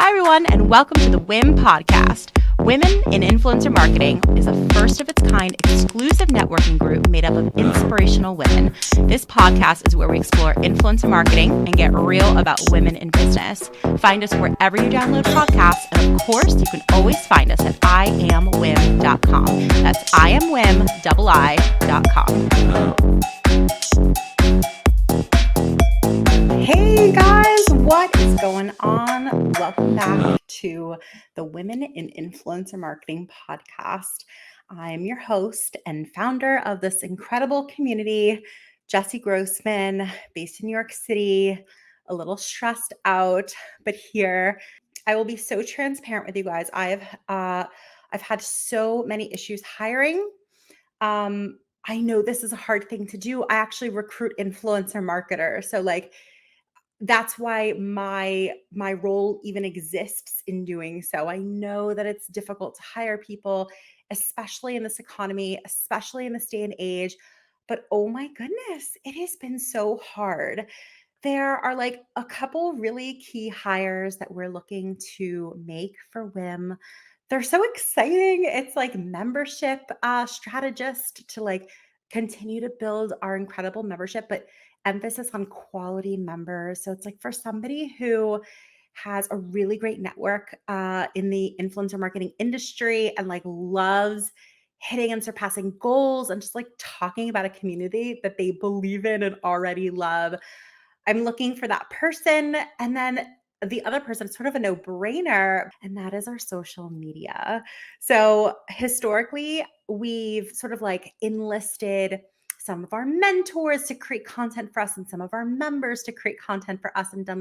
Hi, everyone, and welcome to the WIM podcast. Women in Influencer Marketing is a first of its kind exclusive networking group made up of inspirational women. This podcast is where we explore influencer marketing and get real about women in business. Find us wherever you download podcasts, and of course, you can always find us at iamwim.com. That's iamwim.com. Hey guys, what is going on? Welcome back to the Women in Influencer Marketing podcast. I'm your host and founder of this incredible community, Jessie Grossman, based in New York City, a little stressed out, but here. I will be so transparent with you guys. I've had so many issues hiring. I know this is a hard thing to do. I actually recruit influencer marketers. So that's why my role even exists in doing so. I know that it's difficult to hire people, especially in this economy, especially in this day and age. But oh my goodness, it has been so hard. There are a couple really key hires that we're looking to make for WIM. They're so exciting. It's like membership strategist to continue to build our incredible membership, but emphasis on quality members. So it's like for somebody who has a really great network in the influencer marketing industry and loves hitting and surpassing goals and just talking about a community that they believe in and already love. I'm looking for that person. And then the other person, sort of a no-brainer, and that is our social media. So historically, we've sort of enlisted some of our mentors to create content for us and some of our members to create content for us and done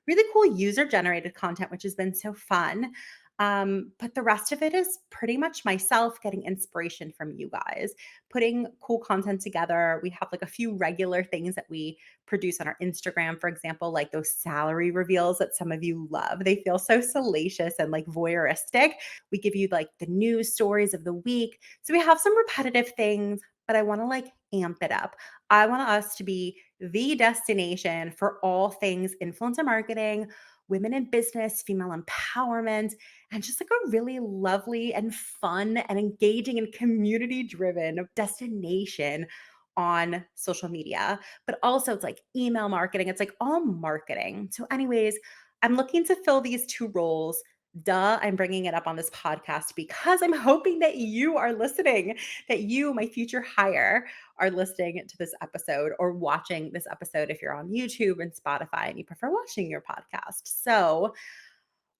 really cool user-generated content, which has been so fun. But the rest of it is pretty much myself getting inspiration from you guys, putting cool content together. We have a few regular things that we produce on our Instagram, for example, like those salary reveals that some of you love. They feel so salacious and voyeuristic. We give you the news stories of the week. So we have some repetitive things, but I want to amp it up. I want us to be the destination for all things influencer marketing, women in business, female empowerment, and just a really lovely and fun and engaging and community driven destination on social media. But also it's email marketing. It's all marketing. So anyways, I'm looking to fill these two roles. Duh, I'm bringing it up on this podcast because I'm hoping that you are listening, that you, my future hire, are listening to this episode or watching this episode if you're on YouTube and Spotify and you prefer watching your podcast. So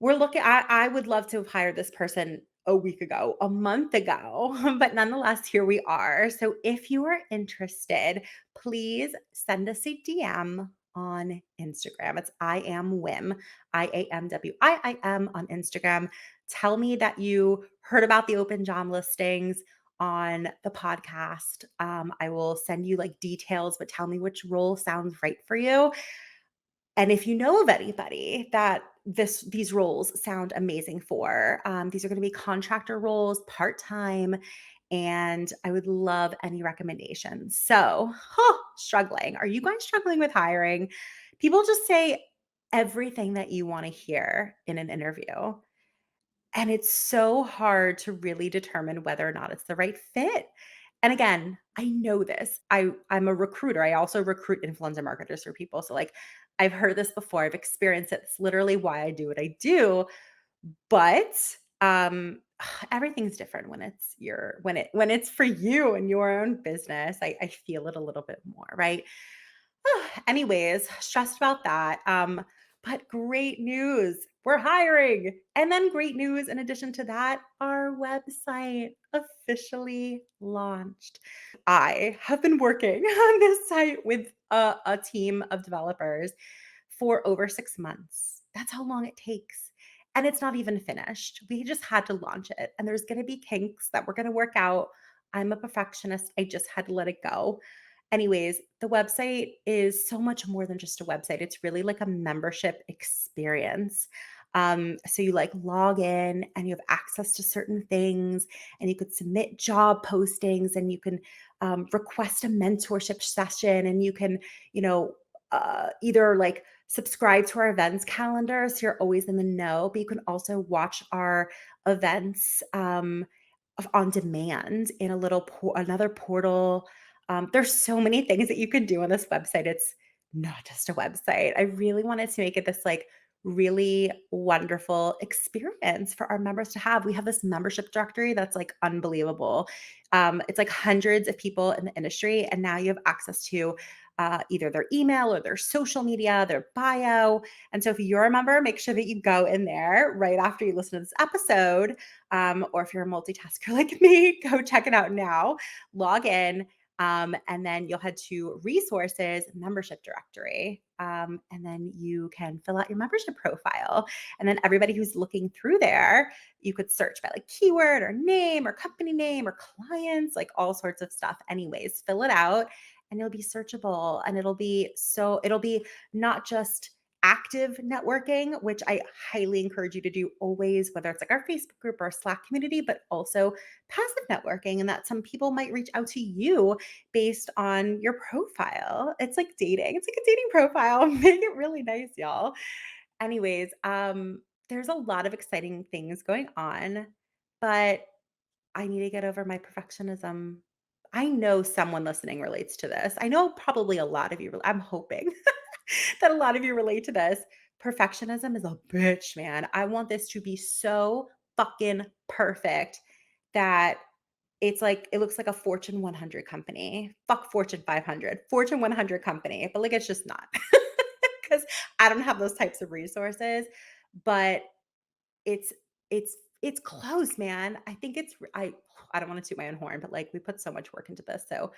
we're looking, I would love to have hired this person a week ago, a month ago, but nonetheless, here we are. So if you are interested, please send us a DM on Instagram. It's I am Wim, IAMWIIM on Instagram. Tell me that you heard about the open job listings on the podcast. I will send you details, but tell me which role sounds right for you. And if you know of anybody that these roles sound amazing for, these are going to be contractor roles, part-time, and I would love any recommendations. So, struggling. Are you guys struggling with hiring? People just say everything that you want to hear in an interview. And it's so hard to really determine whether or not it's the right fit. And again, I know this. I'm a recruiter. I also recruit influencer marketers for people. So I've heard this before. I've experienced it. It's literally why I do what I do. But everything's different when it's for you and your own business. I feel it a little bit more, right? Anyways, stressed about that. But great news. We're hiring. And then great news in addition to that, our website officially launched. I have been working on this site with a team of developers for over 6 months. That's how long it takes. And it's not even finished. We just had to launch it. And there's going to be kinks that we're going to work out. I'm a perfectionist. I just had to let it go. Anyways, the website is so much more than just a website. It's really like a membership experience. So you log in and you have access to certain things, and you could submit job postings, and you can request a mentorship session, and you can, either subscribe to our events calendar so you're always in the know, but you can also watch our events on demand in a little another portal. There's so many things that you can do on this website. It's not just a website. I really wanted to make it this like really wonderful experience for our members to have. We have this membership directory that's like unbelievable. It's like hundreds of people in the industry, and now you have access to either their email or their social media, their bio. And so if you're a member, make sure that you go in there right after you listen to this episode. Or if you're a multitasker like me, go check it out now. Log in. And then you'll head to resources, membership directory. And then you can fill out your membership profile. And then everybody who's looking through there, you could search by like keyword or name or company name or clients, like all sorts of stuff. Anyways, fill it out and it'll be searchable, and it'll be not just active networking, which I highly encourage you to do always, whether it's like our Facebook group or Slack community, but also passive networking, and that some people might reach out to you based on your profile. It's like dating. It's like a dating profile. Make it really nice, y'all. Anyways, there's a lot of exciting things going on, but I need to get over my perfectionism. I know someone listening relates to this. I know probably a lot of you, I'm hoping that a lot of you relate to this. Perfectionism is a bitch, man. I want this to be so fucking perfect that it's like, it looks like a Fortune 100 company. Fuck Fortune 500, Fortune 100 company. But like, it's just not because I don't have those types of resources. But it's it's close, man. I think I don't want to toot my own horn, but like we put so much work into this. So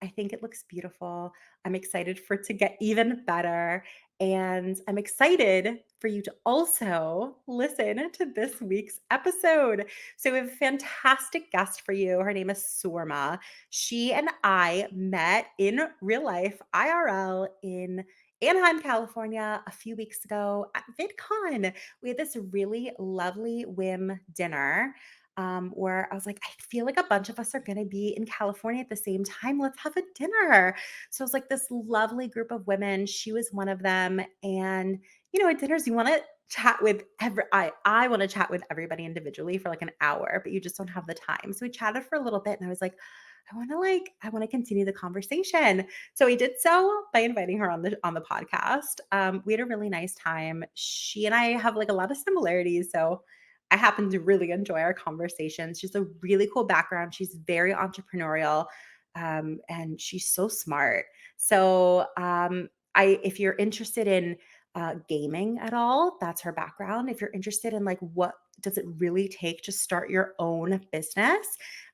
I think it looks beautiful. I'm excited for it to get even better. And I'm excited for you to also listen to this week's episode. So we have a fantastic guest for you. Her name is Sourma. She and I met in real life, IRL, in Anaheim, California, a few weeks ago at VidCon. We had this really lovely whim dinner where I was like, I feel like a bunch of us are going to be in California at the same time. Let's have a dinner. So it was like this lovely group of women. She was one of them. And, at dinners, you want to chat with I want to chat with everybody individually for like an hour, but you just don't have the time. So we chatted for a little bit and I was like, I want to continue the conversation. So we did so by inviting her on the podcast. We had a really nice time. She and I have like a lot of similarities. So I happen to really enjoy our conversations. She's a really cool background. She's very entrepreneurial, and she's so smart. So if you're interested in gaming at all, that's her background. If you're interested in like what does it really take to start your own business,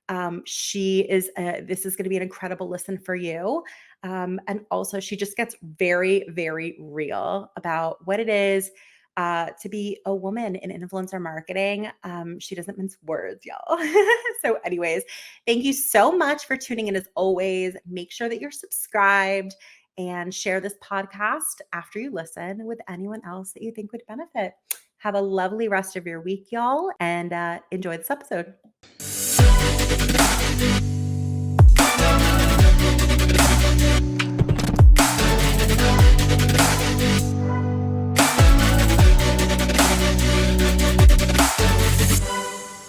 this is going to be an incredible listen for you. And also she just gets very, very real about what it is to be a woman in influencer marketing. She doesn't mince words, y'all. So anyways, thank you so much for tuning in as always. Make sure that you're subscribed and share this podcast after you listen with anyone else that you think would benefit. Have a lovely rest of your week, y'all, and enjoy this episode.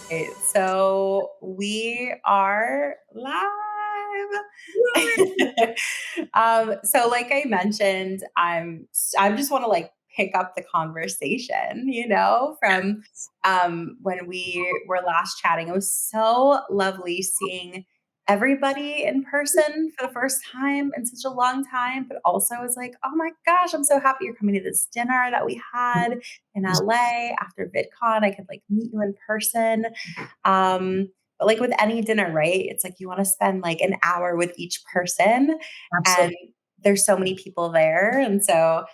Okay, so we are live. So like I mentioned, I just want to like pick up the conversation, from when we were last chatting. It was so lovely seeing everybody in person for the first time in such a long time, but also I was like, oh my gosh, I'm so happy you're coming to this dinner that we had in LA after VidCon. I could like meet you in person. But like with any dinner, right? It's like you want to spend like an hour with each person. And Absolutely. there's so many people there. And so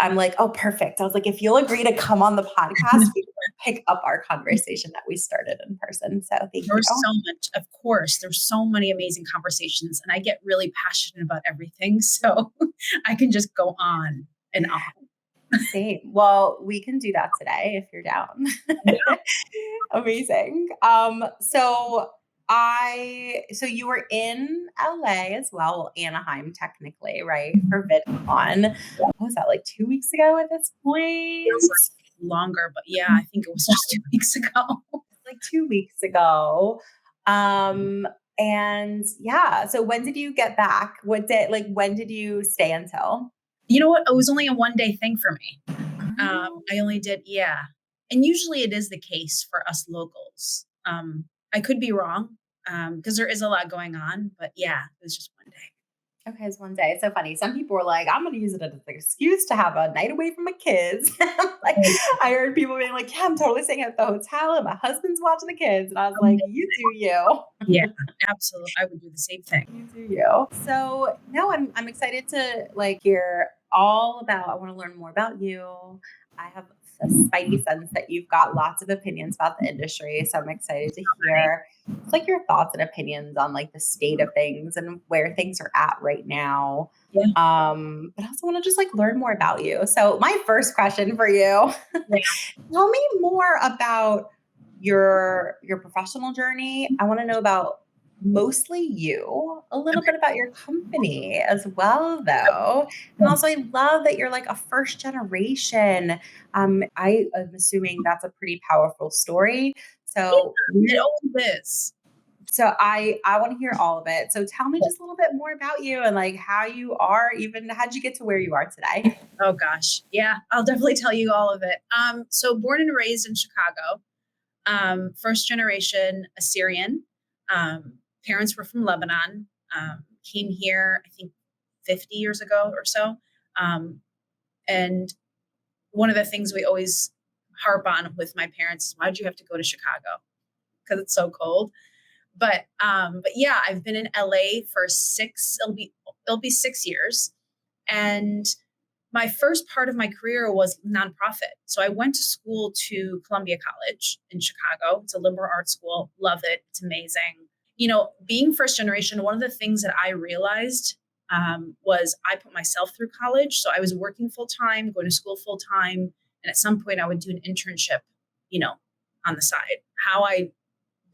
I'm like, oh, perfect. I was like, if you'll agree to come on the podcast, we can pick up our conversation that we started in person. So thank you. There's so much, of course, there's so many amazing conversations, and I get really passionate about everything. So I can just go on and on. Same. Well, we can do that today if you're down. Yeah. Amazing. So So you were in LA as well, Anaheim technically, right? For VidCon. What was that, like 2 weeks ago at this Feels point? like longer, but yeah, I think it was just 2 weeks ago. Like 2 weeks ago. Um, and yeah, so when did you get back? What day, like when did you stay until? You know what? It was only a 1 day thing for me. Oh, I only did, yeah. And usually it is the case for us locals. I could be wrong because there is a lot going on, but yeah, it was just 1 day. okay, it's one day. It's so funny. Some people were like, I'm gonna use it as an excuse to have a night away from my kids. Like I heard people being like, yeah, I'm totally staying at the hotel and my husband's watching the kids. And I was like, you do you. Yeah, absolutely. I would do the same thing. You do you. So no, I'm excited to like hear all about. I want to learn more about you. I have a spidey sense that you've got lots of opinions about the industry, so I'm excited to hear like your thoughts and opinions on like the state of things and where things are at right now. Yeah. But I also want to just like learn more about you. So my first question for you, Yeah. tell me more about your professional journey. I want to know about mostly you, a little bit about your company as well, though. And also, I love that you're like a first generation. I am assuming that's a pretty powerful story. So, It always is. I want to hear all of it. So, tell me just a little bit more about you and like how you are. Even how'd you get to where you are today? Oh gosh. Yeah, I'll definitely tell you all of it. So born and raised in Chicago, first generation Assyrian. Parents were from Lebanon, came here, I think 50 years ago or so. Um, and one of the things we always harp on with my parents is, why'd you have to go to Chicago? Because it's so cold. But yeah, I've been in LA for it'll be 6 years. And my first part of my career was nonprofit. So I went to school to Columbia College in Chicago. It's a liberal arts school. Love it. It's amazing. Being first generation, one of the things that I realized was I put myself through college. So I was working full time, going to school full time. And at some point, I would do an internship, you know, on the side. How I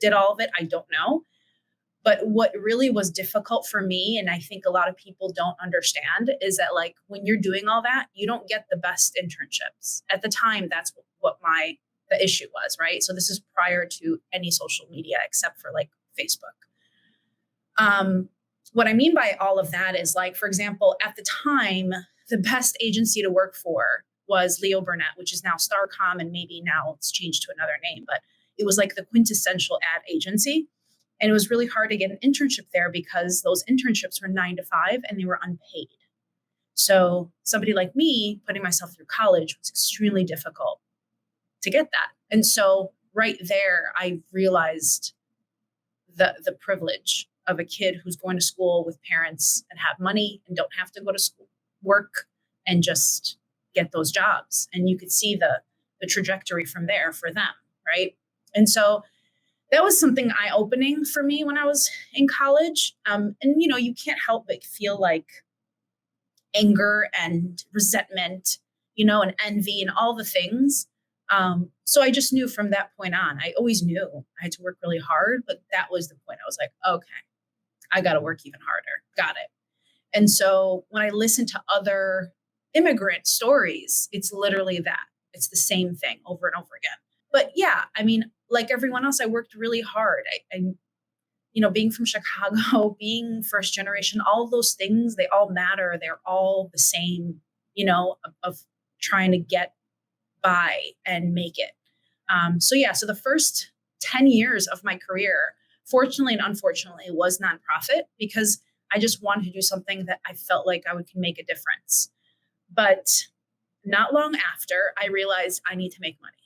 did all of it, I don't know. But what really was difficult for me, and I think a lot of people don't understand, is that like when you're doing all that, you don't get the best internships. At the time, that's what the issue was, right? So this is prior to any social media except for like Facebook. What I mean by all of that is like, for example, at the time, the best agency to work for was Leo Burnett, which is now Starcom, and maybe now it's changed to another name, but it was like the quintessential ad agency. And it was really hard to get an internship there because those internships were 9 to 5 and they were unpaid. So somebody like me putting myself through college was extremely difficult to get that. And so right there, I realized the privilege of a kid who's going to school with parents and have money and don't have to go to school, work, and just get those jobs. And you could see the trajectory from there for them, right? And so that was something eye-opening for me when I was in college. And you can't help but feel like anger and resentment, and envy and all the things. So I just knew from that point on, I always knew I had to work really hard, but that was the point. I was like, okay, I got to work even harder. Got it. And so when I listen to other immigrant stories, it's literally that. It's the same thing over and over again. But yeah, I mean, like everyone else, I worked really hard. Being from Chicago, being first generation, all of those things, they all matter. They're all the same, of trying to get by and make it. So the first 10 years of my career, fortunately and unfortunately, was nonprofit because I just wanted to do something that I felt like I could make a difference. But not long after, I realized I need to make money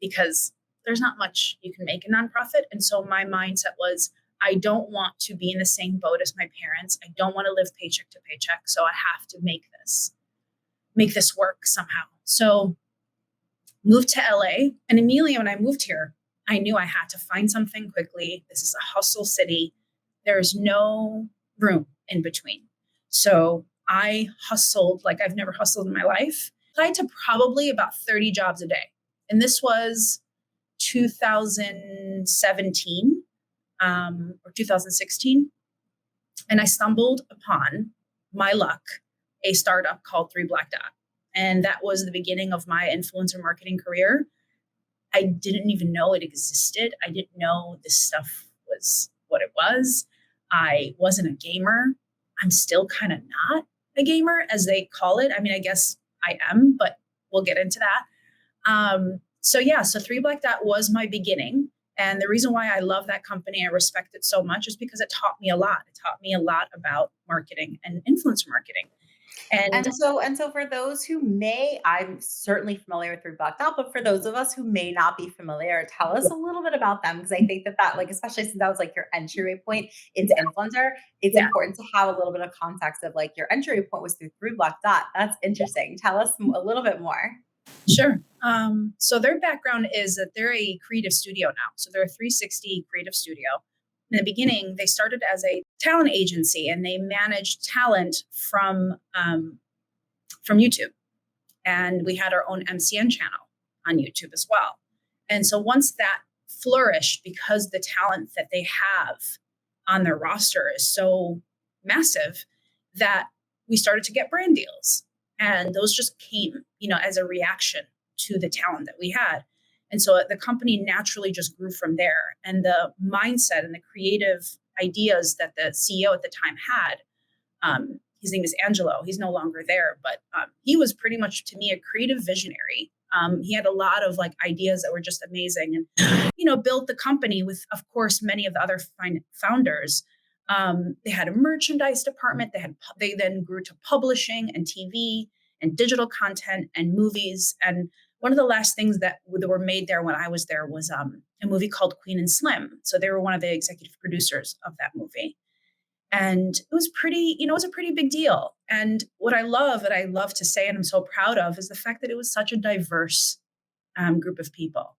because there's not much you can make in nonprofit. And so my mindset was, I don't want to be in the same boat as my parents. I don't want to live paycheck to paycheck. So I have to make this work somehow. So moved to LA. And immediately when I moved here, I knew I had to find something quickly. This is a hustle city. There's no room in between. So I hustled like I've never hustled in my life. Applied to probably about 30 jobs a day. And this was 2017. or 2016. And I stumbled upon my luck, a startup called Three Black Dot. And that was the beginning of my influencer marketing career. I didn't even know it existed. I didn't know this stuff was what it was. I wasn't a gamer. I'm still kind of not a gamer, as they call it. I mean, I guess I am, but we'll get into that. So Three Black Dot was my beginning. And the reason why I love that company, I respect it so much, is because it taught me a lot. It taught me a lot about marketing and influencer marketing. And so for those who I'm certainly familiar with Three Black Dot, but for those of us who may not be familiar, tell us a little bit about them, because I think that like, especially since that was like your entry point into influencer, it's Yeah. important to have a little bit of context of like your entry point was through Three Black Dot. That's interesting. Tell us a little bit more. Sure. So their background is that they're a creative studio now. So they're a 360 creative studio. In the beginning, they started as a talent agency, and they managed talent from YouTube. And we had our own MCN channel on YouTube as well. And so once that flourished, because the talent that they have on their roster is so massive, that we started to get brand deals. And those just came, as a reaction to the talent that we had. And so the company naturally just grew from there. And the mindset and the creative ideas that the CEO at the time had, his name is Angelo. He's no longer there, but he was pretty much, to me, a creative visionary. He had a lot of like ideas that were just amazing, and built the company with, of course, many of the other founders. They had a merchandise department. They then grew to publishing and TV and digital content and movies. And one of the last things that were made there when I was there was a movie called Queen and Slim. So they were one of the executive producers of that movie. And it was it was a pretty big deal. And what I love to say, and I'm so proud of, is the fact that it was such a diverse group of people.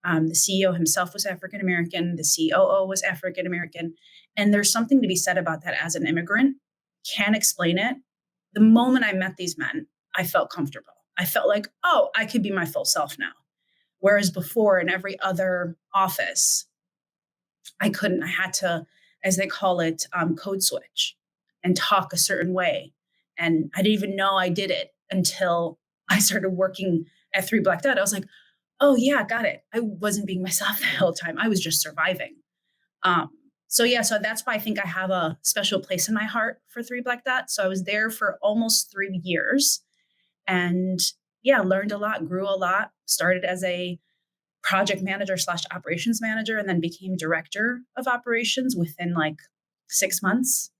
The CEO himself was African American. The COO was African American. And there's something to be said about that as an immigrant. Can't explain it. The moment I met these men, I felt comfortable. I felt like, oh, I could be my full self now. Whereas before, in every other office, I couldn't. I had to, as they call it, code switch and talk a certain way. And I didn't even know I did it until I started working at Three Black Dot. I was like, oh yeah, got it. I wasn't being myself the whole time. I was just surviving. So that's why I think I have a special place in my heart for Three Black Dot. So I was there for almost 3 years, and learned a lot, grew a lot, started as a project manager / operations manager, and then became director of operations within like 6 months.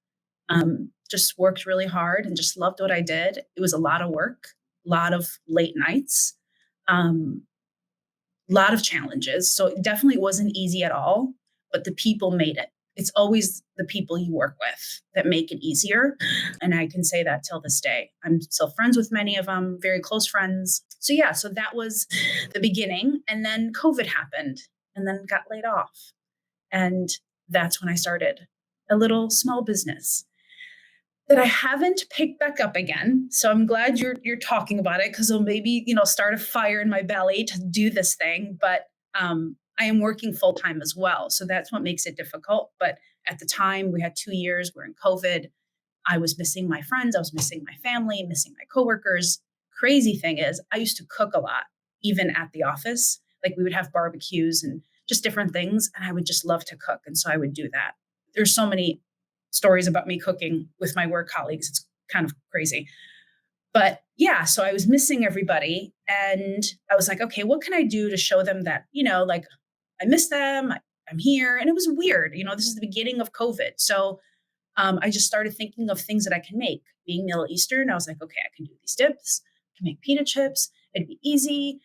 Just worked really hard and just loved what I did. It was a lot of work, a lot of late nights, lot of challenges. So it definitely wasn't easy at all, but the people made it. It's always the people you work with that make it easier. And I can say that till this day. I'm still friends with many of them, very close friends. So that was the beginning. And then COVID happened, and then got laid off. And that's when I started a little small business that I haven't picked back up again. So I'm glad you're talking about it, because it'll maybe, start a fire in my belly to do this thing. But I am working full time as well. So that's what makes it difficult. But at the time, we had 2 years, we're in COVID. I was missing my friends. I was missing my family, missing my coworkers. Crazy thing is, I used to cook a lot, even at the office. Like, we would have barbecues and just different things. And I would just love to cook. And so I would do that. There's so many stories about me cooking with my work colleagues. It's kind of crazy. But so I was missing everybody. And I was like, okay, what can I do to show them that, like, I miss them, I'm here. And it was weird. This is the beginning of COVID. So I just started thinking of things that I can make. Being Middle Eastern, I was like, okay, I can do these dips. I can make pita chips. It'd be easy.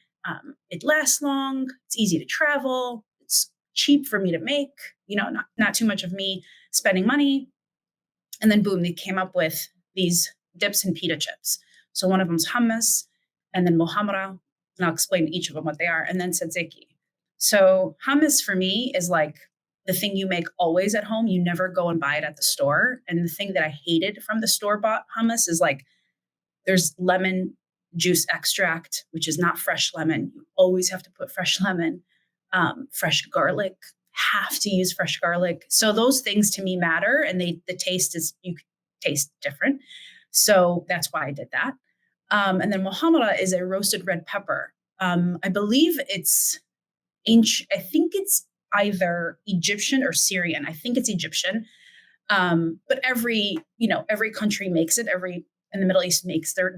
It lasts long. It's easy to travel. It's cheap for me to make, not too much of me spending money. And then boom, they came up with these dips and pita chips. So one of them's hummus, and then mohamara, and I'll explain each of them what they are, and then tzatziki. So hummus for me is like the thing you make always at home. You never go and buy it at the store. And the thing that I hated from the store-bought hummus is like, there's lemon juice extract, which is not fresh lemon. You always have to put fresh lemon, fresh garlic have to use fresh garlic. So those things to me matter, and the taste is, you taste different. So that's why I did that. And then Mohamada is a roasted red pepper. I believe it's ancient. I think it's either Egyptian or Syrian. I think it's Egyptian. But every country makes it. Every in the Middle East makes their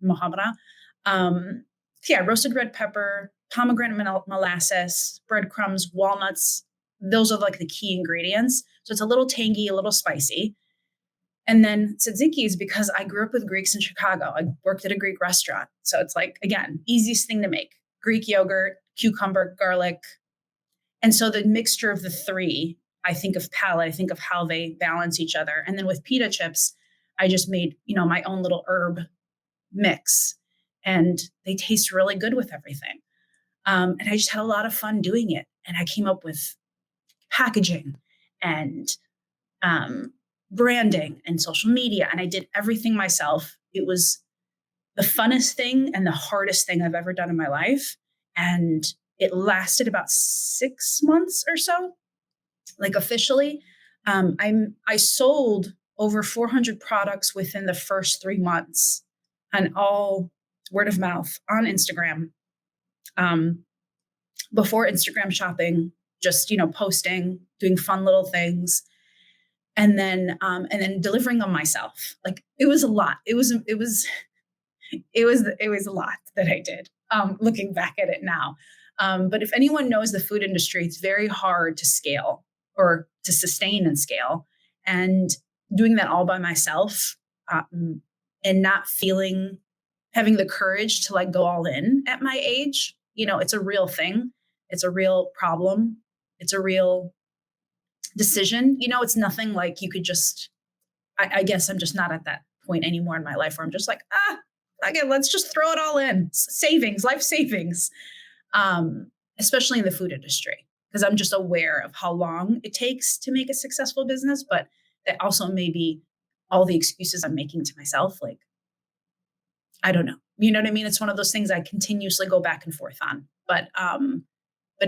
Mohamada. Yeah, roasted red pepper, pomegranate molasses, breadcrumbs, walnuts. Those are like the key ingredients. So it's a little tangy, a little spicy. And then tzatziki is because I grew up with Greeks in Chicago. I worked at a Greek restaurant. So it's like, again, easiest thing to make. Greek yogurt, cucumber, garlic. And so the mixture of the three, I think of palate, I think of how they balance each other. And then with pita chips, I just made, my own little herb mix, and they taste really good with everything. And I just had a lot of fun doing it. And I came up with packaging and branding and social media, and I did everything myself. It was the funnest thing and the hardest thing I've ever done in my life. And it lasted about 6 months or so, like officially. I sold over 400 products within the first 3 months, and all word of mouth on Instagram. Before Instagram shopping, just posting, doing fun little things, and then delivering them myself. Like, it was a lot. It was a lot that I did. Looking back at it now, but if anyone knows the food industry, it's very hard to scale or to sustain and scale. And doing that all by myself, and not having the courage to like go all in at my age, it's a real thing. It's a real problem. It's a real decision. It's nothing like you could just, I guess I'm just not at that point anymore in my life where I'm just like, okay, let's just throw it all in. Savings, life savings, especially in the food industry, because I'm just aware of how long it takes to make a successful business, but that also may be all the excuses I'm making to myself. Like, I don't know. You know what I mean? It's one of those things I continuously go back and forth on. But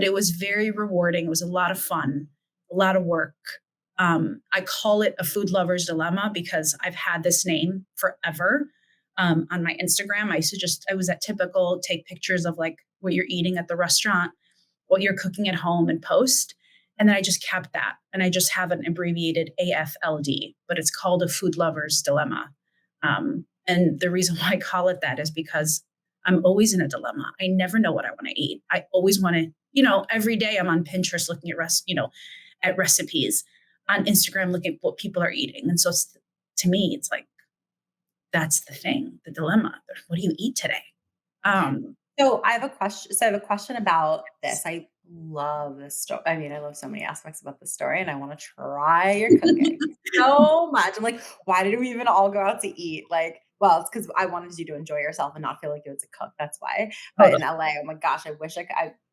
it was very rewarding. It was a lot of fun, a lot of work. I call it a food lover's dilemma because I've had this name forever. On my Instagram, I was that typical take pictures of like what you're eating at the restaurant, what you're cooking at home, and post. And then I just kept that. And I just have an abbreviated AFLD, but it's called a food lover's dilemma. And the reason why I call it that is because I'm always in a dilemma. I never know what I want to eat. I always want to, every day I'm on Pinterest looking at recipes, on Instagram looking at what people are eating. And so to me, it's like, that's the thing, the dilemma. What do you eat today? So I have a question. So I have a question about this. I love this story. I mean, I love so many aspects about the story, and I want to try your cooking so much. I'm like, why did we even all go out to eat? Like, well, it's because I wanted you to enjoy yourself and not feel like you had to cook. That's why. But in LA, oh my gosh, I wish I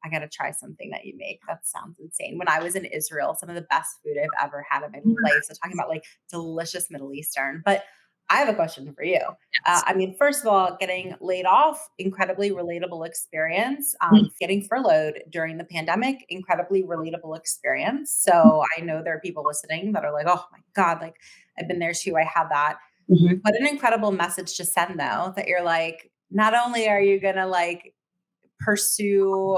got to try something that you make. That sounds insane. When I was in Israel, some of the best food I've ever had in my life. So talking about like delicious Middle Eastern. But I have a question for you. I mean, first of all, getting laid off, incredibly relatable experience. Getting furloughed during the pandemic, incredibly relatable experience. So I know there are people listening that are like, oh my God, like I've been there too. I had that. Mhm. What an incredible message to send though, that you're like, not only are you going to like pursue,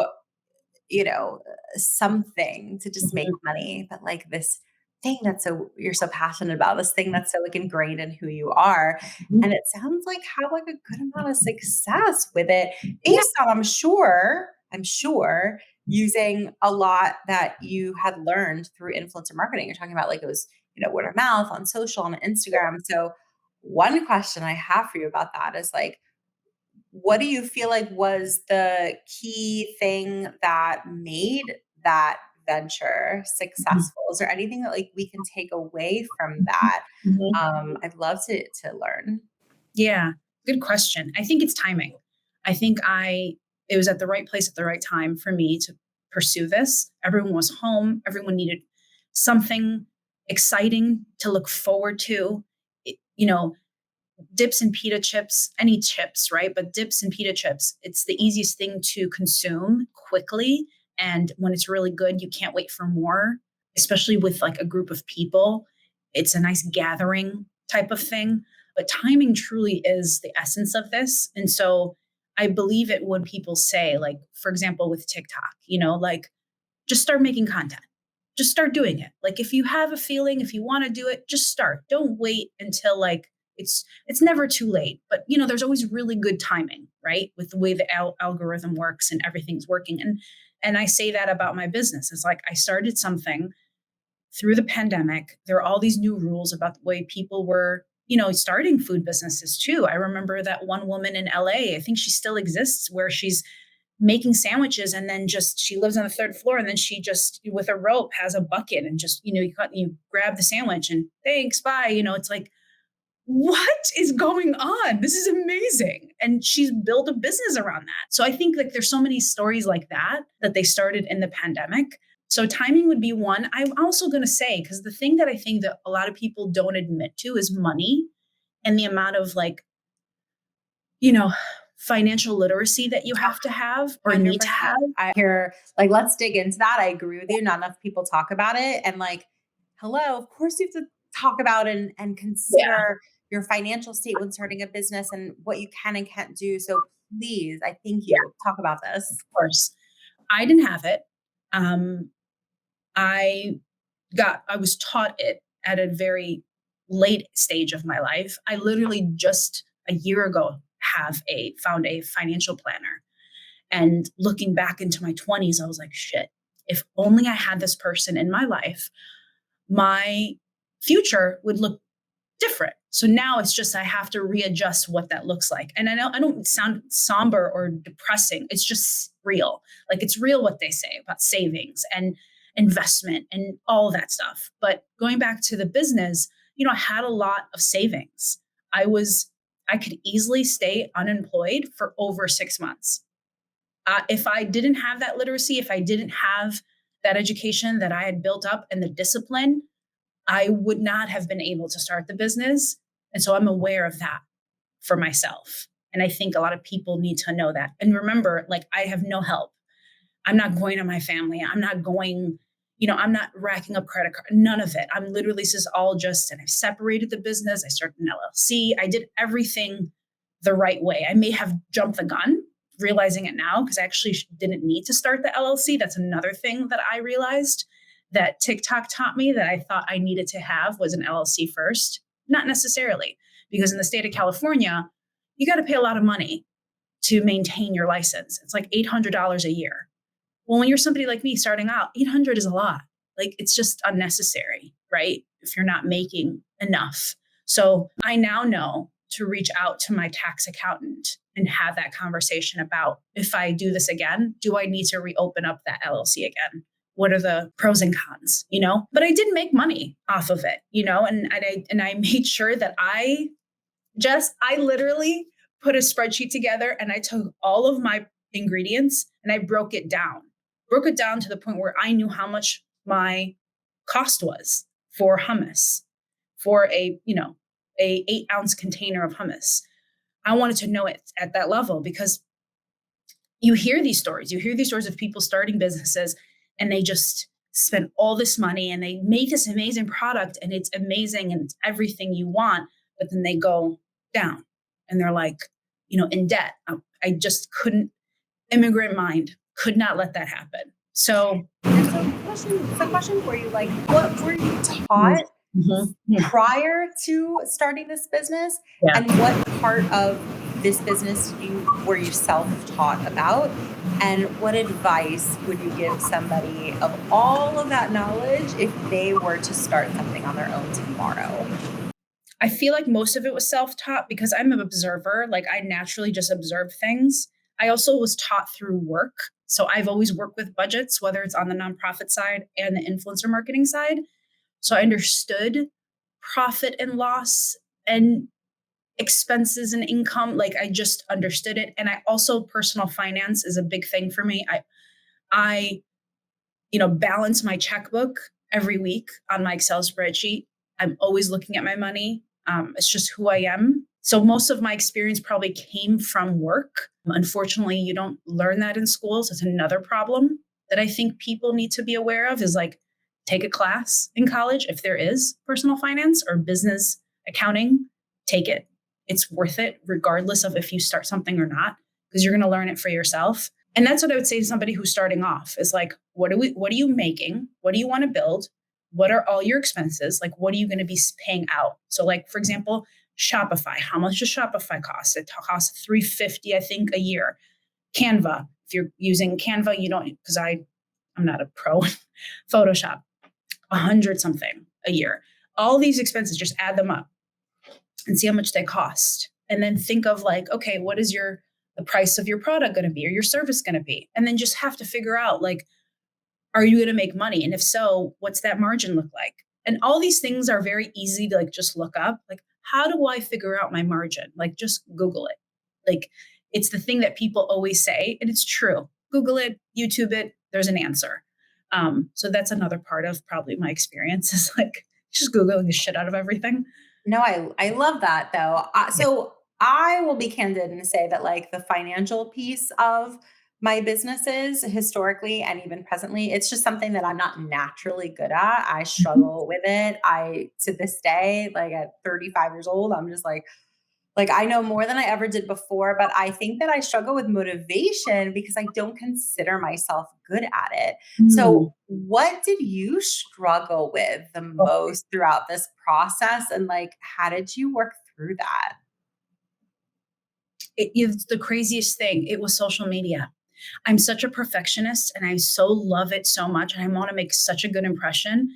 something to just make Mhm. money, but like this thing you're so passionate about, this thing that's so like ingrained in who you are. Mhm. And it sounds like have like a good amount of success with it Yeah. based on, I'm sure using a lot that you had learned through influencer marketing. You're talking about like it was, word of mouth on social and Instagram. So one question I have for you about that is like, what do you feel like was the key thing that made that venture Mhm. successful? Is there anything that like we can take away from that? Mhm. I'd love to learn. Yeah, good question. I think it's timing. I think it was at the right place at the right time for me to pursue this. Everyone was home. Everyone needed something exciting to look forward to. Dips and pita chips, any chips, right? But dips and pita chips, it's the easiest thing to consume quickly And when it's really good, you can't wait for more, especially with like a group of people. It's a nice gathering type of thing. But timing truly is the essence of this. And so I believe it when people say, like, for example, with TikTok, like just start making content. Just start doing it. Like if you have a feeling, if you want to do it, just start. Don't wait until like it's never too late. But there's always really good timing, right? With the way the algorithm works and everything's working. And I say that about my business. It's like I started something through the pandemic. There are all these new rules about the way people were, starting food businesses too. I remember that one woman in LA, I think she still exists, where she's making sandwiches and then she lives on the third floor and then she just with a rope has a bucket and just, you grab the sandwich and thanks, bye. It's like, what is going on? This is amazing. And she's built a business around that. So I think like there's so many stories like that they started in the pandemic. So timing would be one. I'm also going to say, because the thing that I think that a lot of people don't admit to is money and the amount of like, financial literacy that you have to have or need to have. I hear like, let's dig into that. I agree with you. Not enough people talk about it. And like, hello, of course you have to talk about and consider your financial state when starting a business and what you can and can't do. So please, I think you talk about this. Of course. I didn't have it. I was taught it at a very late stage of my life. I literally just a year ago found a financial planner. And looking back into my 20s, I was like, shit, if only I had this person in my life, my future would look different. So now it's just, I have to readjust what that looks like. And I don't sound somber or depressing. It's just real. Like it's real what they say about savings and investment and all that stuff. But going back to the business, I had a lot of savings. I could easily stay unemployed for over 6 months. If I didn't have that literacy, if I didn't have that education that I had built up and the discipline, I would not have been able to start the business. And so I'm aware of that for myself. And I think a lot of people need to know that. And remember, like, I have no help. I'm not going to my family. I'm not going, I'm not racking up credit card, none of it. I'm literally, this is all just, and I separated the business. I started an LLC. I did everything the right way. I may have jumped the gun, realizing it now, because I actually didn't need to start the LLC. That's another thing that I realized that TikTok taught me that I thought I needed to have was an LLC first. Not necessarily, because in the state of California, you got to pay a lot of money to maintain your license. It's like $800 a year. Well, when you're somebody like me starting out, 800 is a lot. Like it's just unnecessary, right? If you're not making enough. So I now know to reach out to my tax accountant and have that conversation about, if I do this again, do I need to reopen up that LLC again? What are the pros and cons, But I did make money off of it, and I made sure that I literally put a spreadsheet together and I took all of my ingredients and I broke it down to the point where I knew how much my cost was for hummus, for a 8-ounce container of hummus. I wanted to know it at that level because you hear these stories of people starting businesses and they just spend all this money and they make this amazing product and it's amazing and it's everything you want, but then they go down and they're like, in debt. I just couldn't, immigrant mind, could not let that happen. So question for you, like, what were you taught prior to starting this business? Yeah. And what part of this business were you self-taught about? And what advice would you give somebody of all of that knowledge if they were to start something on their own tomorrow? I feel like most of it was self-taught because I'm an observer. Like I naturally just observe things. I also was taught through work. So I've always worked with budgets, whether it's on the nonprofit side and the influencer marketing side. So I understood profit and loss and expenses and income. Like I just understood it. And I also, personal finance is a big thing for me. I balance my checkbook every week on my Excel spreadsheet. I'm always looking at my money. It's just who I am. So most of my experience probably came from work. Unfortunately, you don't learn that in schools. It's another problem. that I think people need to be aware of is like, take a class in college. If there is personal finance or business accounting, take it. It's worth it, regardless of if you start something or not, because you're going to learn it for yourself. And that's what I would say to somebody who's starting off is like, what are you making? What do you want to build? What are all your expenses? Like, what are you going to be paying out? So like, for example, Shopify, how much does Shopify cost? It costs $350, I think, a year. Canva, if you're using Canva, you don't, because I'm not a pro in Photoshop, 100 something a year. All these expenses, just add them up and see how much they cost. And then think of like, okay, what is the price of your product going to be or your service going to be? And then just have to figure out like, are you going to make money? And if so, what's that margin look like? And all these things are very easy to like just look up. Like, how do I figure out my margin? Like, just Google it. Like, it's the thing that people always say, and it's true. Google it, YouTube it, there's an answer. So that's another part of probably my experience is like just Googling the shit out of everything. No, I love that though. So I will be candid and say that like the financial piece of my businesses historically and even presently, it's just something that I'm not naturally good at. I Mhm. struggle with it. I to this day, like at 35 years old, I'm just like I know more than I ever did before, but I think that I struggle with motivation because I don't consider myself good at it. So, Mm. what did you struggle with the most throughout this process? And like, how did you work through that? It's the craziest thing. It was social media. I'm such a perfectionist and I so love it so much. And I want to make such a good impression.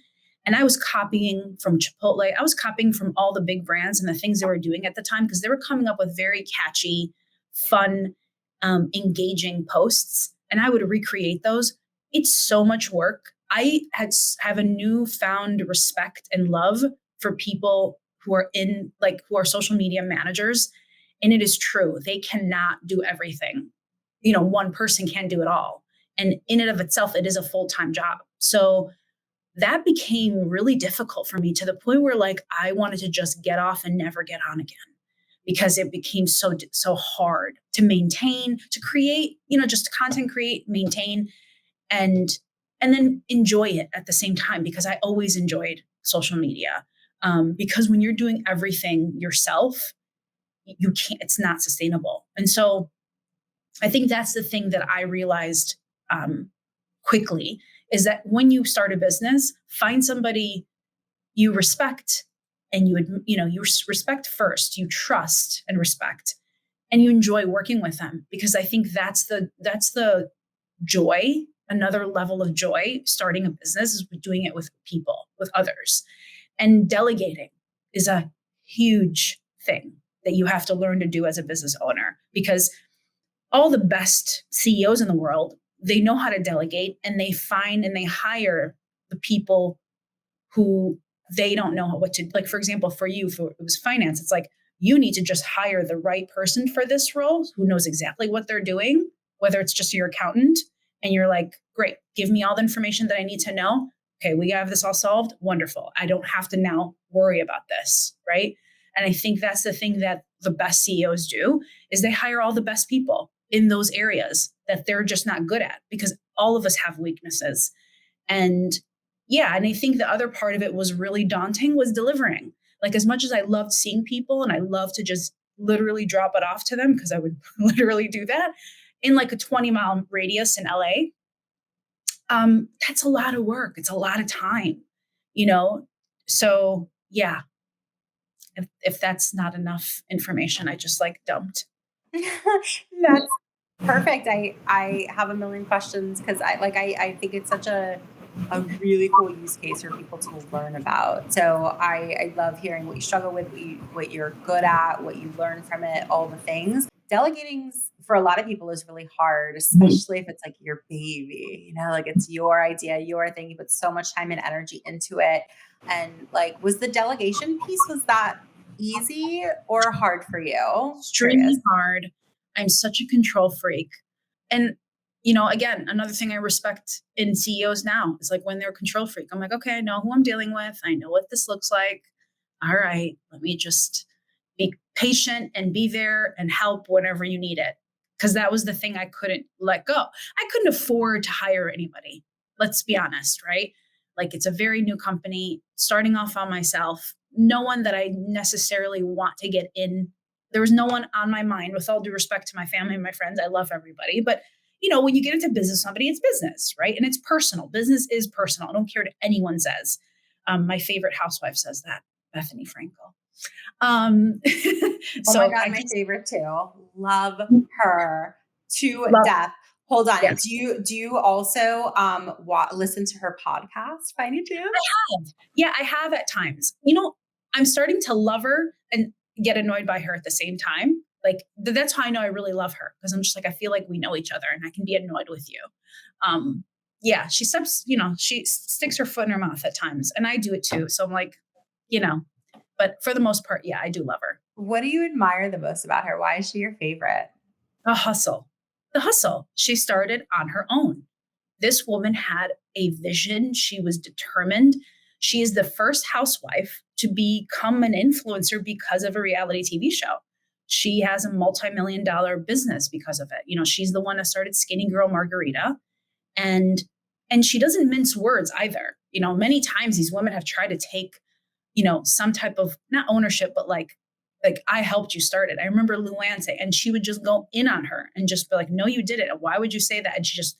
And I was copying from Chipotle. I was copying from all the big brands and the things they were doing at the time because they were coming up with very catchy, fun, engaging posts. And I would recreate those. It's so much work. Have a newfound respect and love for people who are who are social media managers. And it is true. They cannot do everything. One person can do it all. And in and of itself, it is a full-time job. So that became really difficult for me to the point where like I wanted to just get off and never get on again because it became so hard to maintain, to create, just content create, maintain and then enjoy it at the same time because I always enjoyed social media. Because when you're doing everything yourself, you can't, it's not sustainable. And so I think that's the thing that I realized quickly is that when you start a business, find somebody you respect and you respect first, you trust and respect, and you enjoy working with them because I think that's the joy. Another level of joy starting a business is doing it with people, with others, and delegating is a huge thing that you have to learn to do as a business owner because all the best CEOs in the world, they know how to delegate and they find and they hire the people who they don't know what to, like, for example, for you, for it was finance. It's like, you need to just hire the right person for this role who knows exactly what they're doing, whether it's just your accountant and you're like, great, give me all the information that I need to know. Okay, we have this all solved. Wonderful. I don't have to now worry about this. Right. And I think that's the thing that the best CEOs do is they hire all the best people in those areas that they're just not good at because all of us have weaknesses. And yeah, and I think the other part of it was really daunting was delivering. Like as much as I loved seeing people and I love to just literally drop it off to them because I would literally do that in like a 20-mile radius in LA. That's a lot of work. It's a lot of time, you know? So yeah, if that's not enough information, I just like dumped. That's perfect. I have a million questions because I think it's such a really cool use case for people to learn about. So I love hearing what you struggle with, what you're good at, what you learn from it, all the things. Delegating for a lot of people is really hard, Mhm. especially if it's like your baby, like it's your idea, your thing. You put so much time and energy into it. And like, was the delegation piece, was that easy or hard for you? Extremely Curious. hard. I'm such a control freak. And, again, another thing I respect in CEOs now is like when they're a control freak, I'm like, okay, I know who I'm dealing with. I know what this looks like. All right, let me just be patient and be there and help whenever you need it. because that was the thing I couldn't let go. I couldn't afford to hire anybody. Let's be honest, right? Like it's a very new company, starting off on myself. No one that I necessarily want to get in. There was no one on my mind, with all due respect to my family and my friends. I love everybody. But, when you get into business with somebody, it's business, right? And it's personal. Business is personal. I don't care what anyone says. My favorite housewife says that, Bethany Frankel. Um, Oh my so God, I my just favorite too. Love her to love, death. Hold on. yes. Do you also listen to her podcast by any chance? Yeah, I have at times. I'm starting to love her and get annoyed by her at the same time. Like that's how I know I really love her, because I'm just like, I feel like we know each other and I can be annoyed with you. Um, yeah, she sticks her foot in her mouth at times, and I do it too. So I'm like, you know, but for the most part, yeah, I do love her. What do you admire the most about her? Why is she your favorite? A hustle, the hustle. She started on her own. This woman had a vision. She was determined. She is the first housewife to become an influencer because of a reality TV show. She has a multi-million dollar business because of it. She's the one that started Skinny Girl Margarita, and she doesn't mince words either. Many times these women have tried to take, some type of, not ownership, but like I helped you start it. I remember Luann say, and she would just go in on her and just be like, no, you did it. Why would you say that? And she just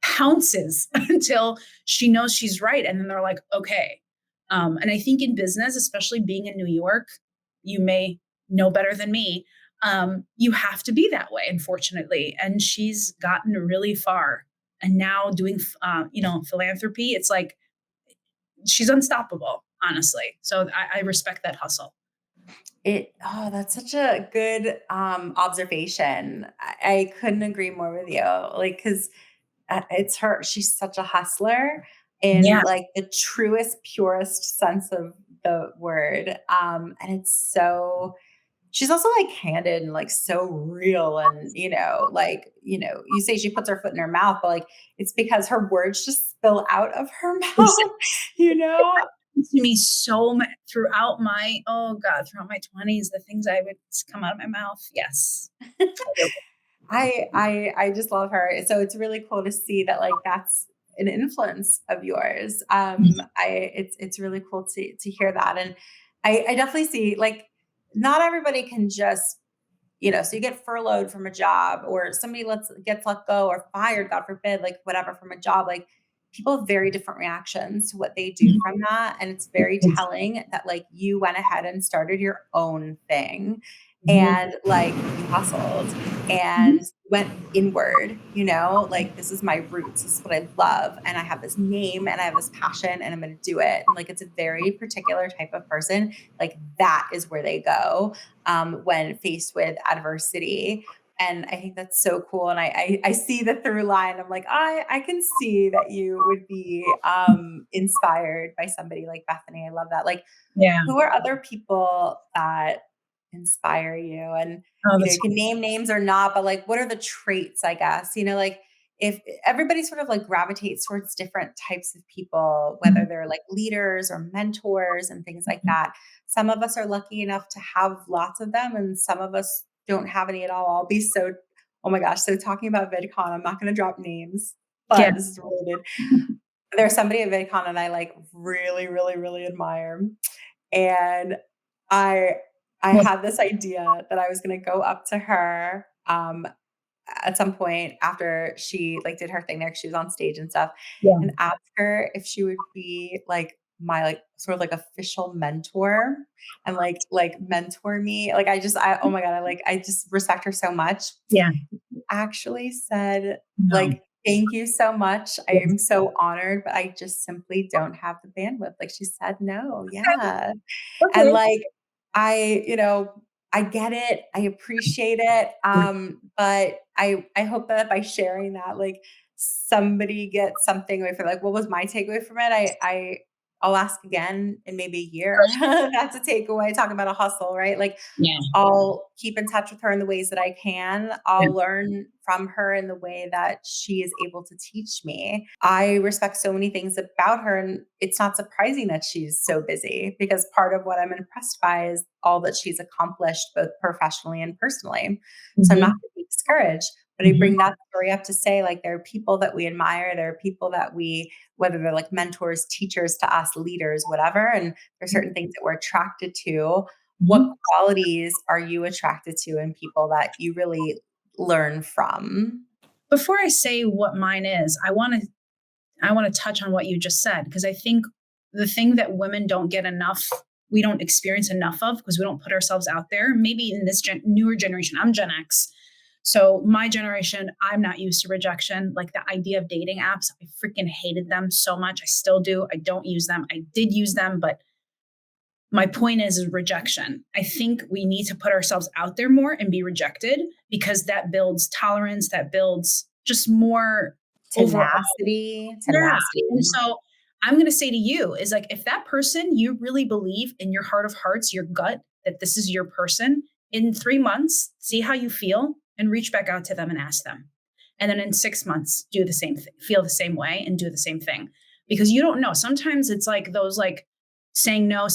pounces until she knows she's right. And then they're like, okay. And I think in business, especially being in New York, you may know better than me. You have to be that way, unfortunately. And she's gotten really far. And now doing, philanthropy, it's like she's unstoppable, honestly. So I respect that hustle. That's such a good observation. I couldn't agree more with you. Like, because it's her. She's such a hustler in Yeah. like the truest, purest sense of the word. And it's so. She's also like candid and like so real, and you say she puts her foot in her mouth, but like it's because her words just spill out of her mouth. you know To me so much throughout my 20s, the things I would come out of my mouth. Yes. I just love her. So it's really cool to see that like that's an influence of yours. It's really cool to hear that. And I definitely see like not everybody can just, so you get furloughed from a job or somebody gets let go or fired, God forbid, like whatever from a job, like people have very different reactions to what they do from that. And it's very telling that like you went ahead and started your own thing Mhm. and like you hustled Mhm. and went inward, like this is my roots. This is what I love. And I have this name and I have this passion and I'm going to do it. And like, it's a very particular type of person. Like that is where they go when faced with adversity. And I think that's so cool. And I see the through line. I'm like, I can see that you would be inspired by somebody like Bethany. I love that. Like, Yeah. who are other people that inspire you? And, Oh, you that's can name names or not, but like, what are the traits, I guess, like if everybody sort of like gravitates towards different types of people, whether mhm. they're like leaders or mentors and things like that. Some of us are lucky enough to have lots of them, and some of us don't have any at all. Oh my gosh. So talking about VidCon, I'm not going to drop names, Yeah. but this is related. There's somebody at VidCon and I like really, really, really admire. And I I Well, had this idea that I was gonna go up to her, at some point after she, like, did her thing there, 'cause she was on stage and stuff, yeah. and ask her if she would be, like, my, like, sort of, like, official mentor and, like, mentor me. Like, oh my god, I just respect her so much. Yeah. Actually said, No. like, "Thank you so much. I Yes. am so honored, but I just simply don't have the bandwidth." Like, she said no. Okay. Yeah. And, Okay. like, I get it, I appreciate it, but I hope that by sharing that, like, somebody gets something away from like, what was my takeaway from it? I'll ask again in maybe a year. That's a takeaway, talking about a hustle, right? Like, Yeah. I'll keep in touch with her in the ways that I can. Yeah. I'll learn from her in the way that she is able to teach me. I respect so many things about her, and it's not surprising that she's so busy because part of what I'm impressed by is all that she's accomplished both professionally and personally. So I'm not Mhm. gonna be discouraged. But I bring that story up to say, like, there are people that we admire. There are people that we, whether they're like mentors, teachers to us, leaders, whatever. And there's certain things that we're attracted to. What Mhm. qualities are you attracted to in people that you really learn from? Before I say what mine is, I want to touch on what you just said, because I think the thing that women don't get enough, we don't experience enough of, because we don't put ourselves out there. Maybe in this newer generation, I'm Gen X. So my generation, I'm not used to rejection. Like the idea of dating apps, I freaking hated them so much. I still do. I don't use them. I did use them, but my point is rejection. I think we need to put ourselves out there more and be rejected, because that builds tolerance, that builds just more overall. Tenacity, Yeah. And tenacity. so I'm going to say to you is like, if that person, you really believe in your heart of hearts, your gut, that this is your person, in 3 months, see how you feel and reach back out to them and ask them. And then in 6 months, do the same thing, feel the same way and do the same thing, because you don't know. Sometimes it's like those, like saying no,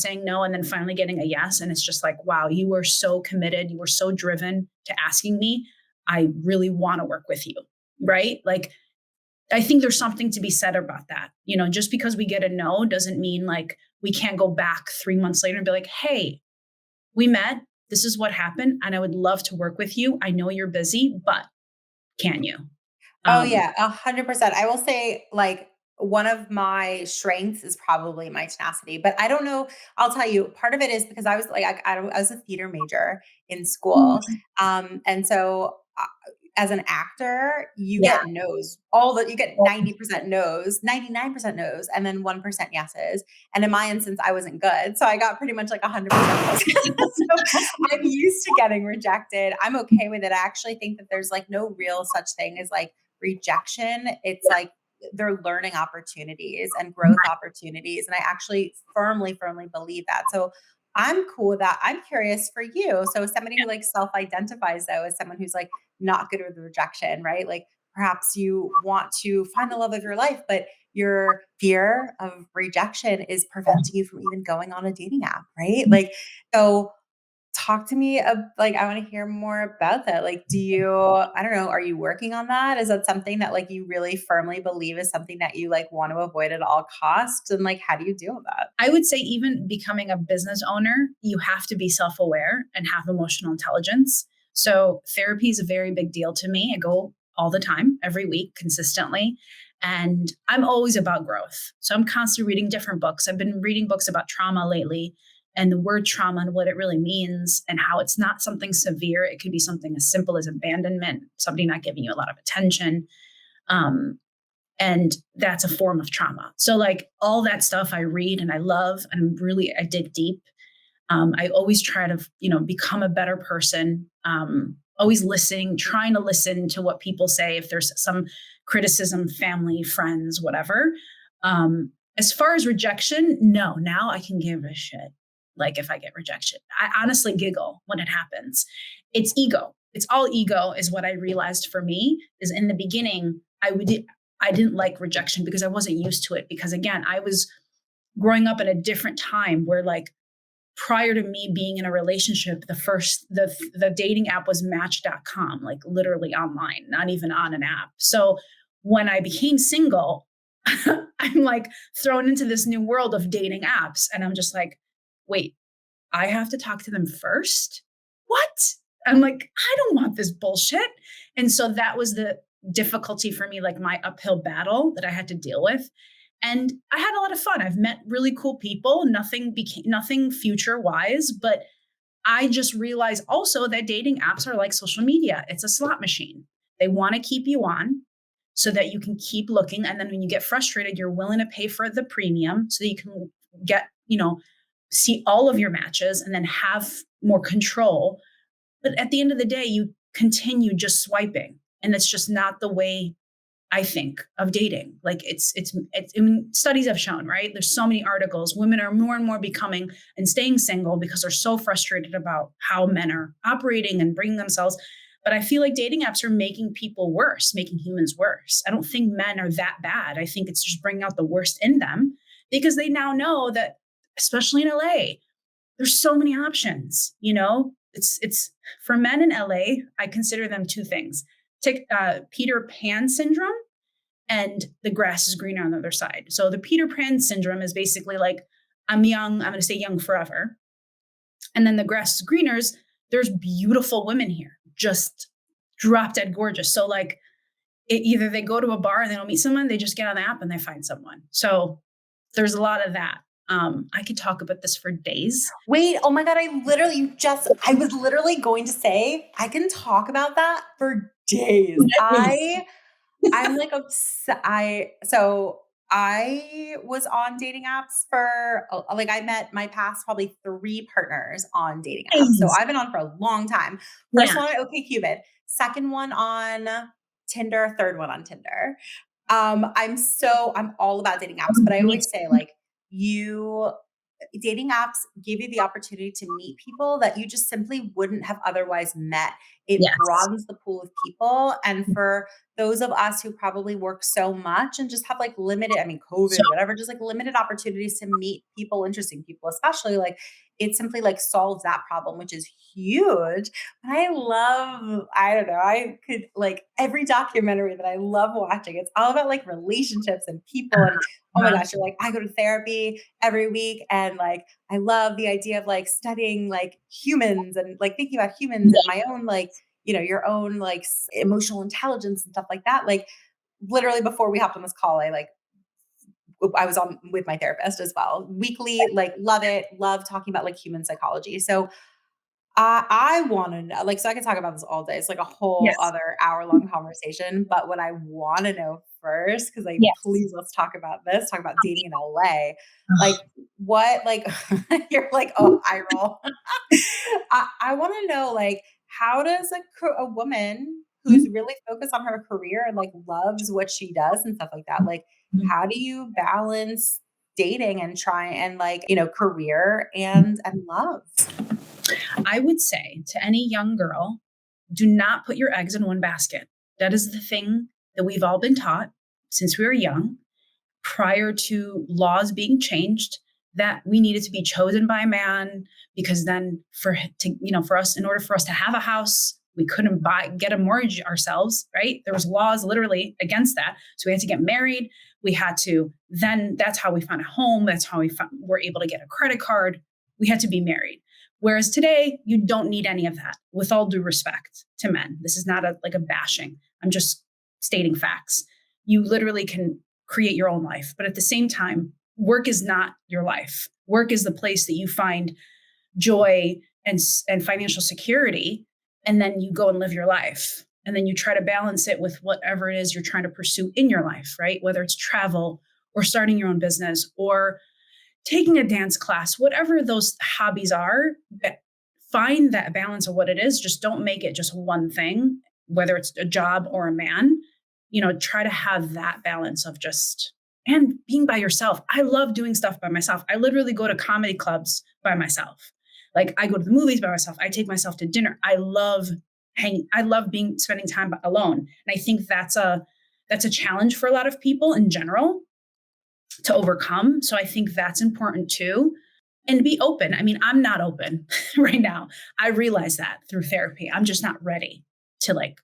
and then finally getting a yes. And it's just like, wow, you were so committed. You were so driven to asking me. I really want to work with you. Right. Like, I think there's something to be said about that. Just because we get a no doesn't mean like we can't go back 3 months later and be like, hey, we met. This is what happened. And I would love to work with you. I know you're busy, but can you? Oh Um, yeah, 100%. I will say, like, one of my strengths is probably my tenacity, but I don't know. I'll tell you, part of it is because I was like, I was a theater major in school. And so as an actor, you yeah. get no's, you get 90% no's, 99% no's, and then 1% yeses. And in my instance, I wasn't good. So I got pretty much like 100% yeses. So I'm used to getting rejected. I'm okay with it. I actually think that there's like no real such thing as like rejection. It's Yeah. like they're learning opportunities and growth opportunities. And I actually firmly, firmly believe that. So I'm cool with that. I'm curious for you. So as somebody who like self-identifies though as someone who's like not good with rejection, right? Like perhaps you want to find the love of your life, but your fear of rejection is preventing you from even going on a dating app, right? Like, so talk to me like I want to hear more about that. Like, I don't know, are you working on that? Is that something that like you really firmly believe is something that you like want to avoid at all costs? And like, how do you deal with that? I would say even becoming a business owner, you have to be self-aware and have emotional intelligence. So therapy is a very big deal to me. I go all the time, every week, consistently. And I'm always about growth. So I'm constantly reading different books. I've been reading books about trauma lately, and the word trauma and what it really means, and how it's not something severe. It could be something as simple as abandonment, somebody not giving you a lot of attention. Um, and that's a form of trauma. So like all that stuff I read and I love, and really I dig deep. I always try to become a better person. Always listening, trying to listen to what people say, if there's some criticism, family, friends, whatever. As far as rejection, no, now I can give a shit. Like if I get rejection, I honestly giggle when it happens. It's ego. It's all ego is what I realized for me. Is in the beginning I didn't like rejection because I wasn't used to it, because again, I was growing up in a different time where like prior to me being in a relationship, the dating app was match.com, like literally online, not even on an app. So when I became single, I'm like thrown into this new world of dating apps, and I'm just like, wait, I have to talk to them first? What? I'm like, I don't want this bullshit. And so that was the difficulty for me, like my uphill battle that I had to deal with. And I had a lot of fun. I've met really cool people, nothing future wise, but I just realized also that dating apps are like social media. It's a slot machine. They want to keep you on so that you can keep looking. And then when you get frustrated, you're willing to pay for the premium so that you can get, see all of your matches and then have more control. But at the end of the day, you continue just swiping. And it's just not the way I think of dating. Like I mean, studies have shown, right? There's so many articles. Women are more and more becoming and staying single because they're so frustrated about how men are operating and bringing themselves. But I feel like dating apps are making people worse, making humans worse. I don't think men are that bad. I think it's just bringing out the worst in them, because they now know that, especially in LA, there's so many options. It's for men in LA, I consider them two things: Peter Pan syndrome and the grass is greener on the other side. So the Peter Pan syndrome is basically like, I'm young, I'm going to stay young forever. And then the grass is greener's, there's beautiful women here, just drop dead gorgeous. So like either they go to a bar and they don't meet someone, they just get on the app and they find someone. So there's a lot of that. I could talk about this for days. Wait, oh my God, I was literally going to say, I can talk about that for days. I'm like, I was on dating apps for, like, I met my past probably 3 partners on dating apps. So I've been on for a long time. First one on OkCupid, second one on Tinder, third one on Tinder. I'm all about dating apps, but I always say, like, dating apps give you the opportunity to meet people that you just simply wouldn't have otherwise met. It broadens the pool of people. And for those of us who probably work so much and just have like limited, COVID, whatever, just like limited opportunities to meet people, interesting people, especially, like, it simply like solves that problem, which is huge. But I don't know, I could, like, every documentary that I love watching, it's all about like relationships and people. And oh my gosh, you're like, I go to therapy every week. And like, I love the idea of like studying like humans and like thinking about humans and my own, like, your own like emotional intelligence and stuff like that. Like, literally before we hopped on this call, I was on with my therapist as well weekly, like, love talking about like human psychology. So I want to know, like, so I can talk about this all day. It's like a whole other hour-long conversation. But what I want to know first, because like, please, let's talk about this. Talk about dating in LA. Like, what? Like, you're like, oh, I roll. I want to know, like, how does a woman who's really focused on her career and like loves what she does and stuff like that, like, how do you balance dating and try and like, career and love? I would say to any young girl, do not put your eggs in one basket. That is the thing that we've all been taught since we were young, prior to laws being changed, that we needed to be chosen by a man, because then for us, in order for us to have a house, we couldn't get a mortgage ourselves, right? There was laws literally against that. So we had to get married. We had to, then that's how we found a home. That's how were able to get a credit card. We had to be married. Whereas today, you don't need any of that, with all due respect to men. This is not a bashing. I'm just stating facts. You literally can create your own life. But at the same time, work is not your life. Work is the place that you find joy and financial security. And then you go and live your life. And then you try to balance it with whatever it is you're trying to pursue in your life, right? Whether it's travel or starting your own business or taking a dance class, whatever those hobbies are, find that balance of what it is. Just don't make it just one thing, whether it's a job or a man. Try to have that balance of and being by yourself. I love doing stuff by myself. I literally go to comedy clubs by myself. Like, I go to the movies by myself. I take myself to dinner. I love spending time alone. And I think that's a challenge for a lot of people in general to overcome. So I think that's important too. And be open. I'm not open right now. I realize that through therapy. I'm just not ready to like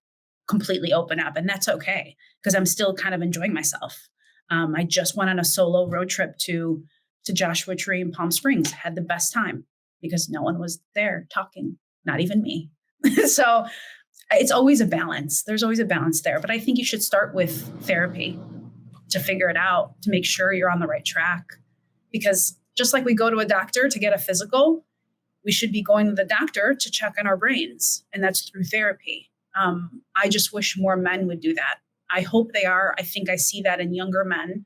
completely open up. And that's okay, because I'm still kind of enjoying myself. I just went on a solo road trip to Joshua Tree in Palm Springs, had the best time because no one was there talking, not even me. So it's always a balance. There's always a balance there. But I think you should start with therapy to figure it out, to make sure you're on the right track. Because just like we go to a doctor to get a physical, we should be going to the doctor to check on our brains. And that's through therapy. I just wish more men would do that. I hope they are. I think I see that in younger men,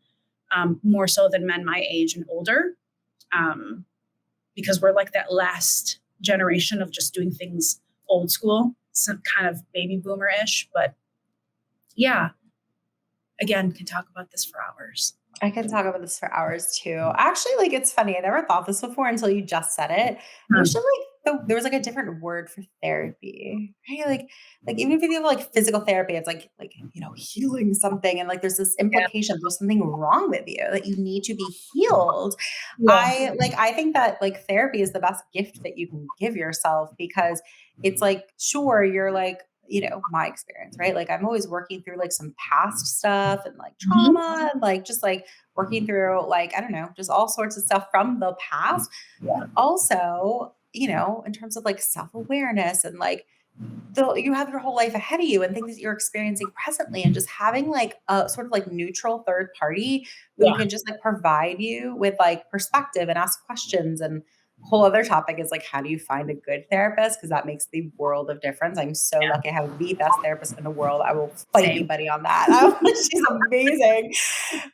more so than men my age and older, because we're like that last generation of just doing things old school, some kind of baby boomer-ish. But yeah, again, can talk about this for hours. I can talk about this for hours too. Actually, like, it's funny. I never thought this before until you just said it. Actually, there was like a different word for therapy, right? Like even if you have like physical therapy, it's like healing something, and like there's this implication there's something wrong with you, that you need to be healed. Yeah. I think that like therapy is the best gift that you can give yourself, because it's like, sure, you're like my experience, right? Like I'm always working through like some past stuff and like Mhm. trauma and like just like working through like, I don't know, just all sorts of stuff from the past. Yeah. But also, in terms of like self-awareness and like you have your whole life ahead of you and things that you're experiencing presently and just having like a sort of like neutral third party who Yeah. can just like provide you with like perspective and ask questions. And whole other topic is like, how do you find a good therapist, because that makes the world of difference. I'm so Yeah. lucky I have the best therapist in the world. I will fight Same. anybody on that. She's amazing.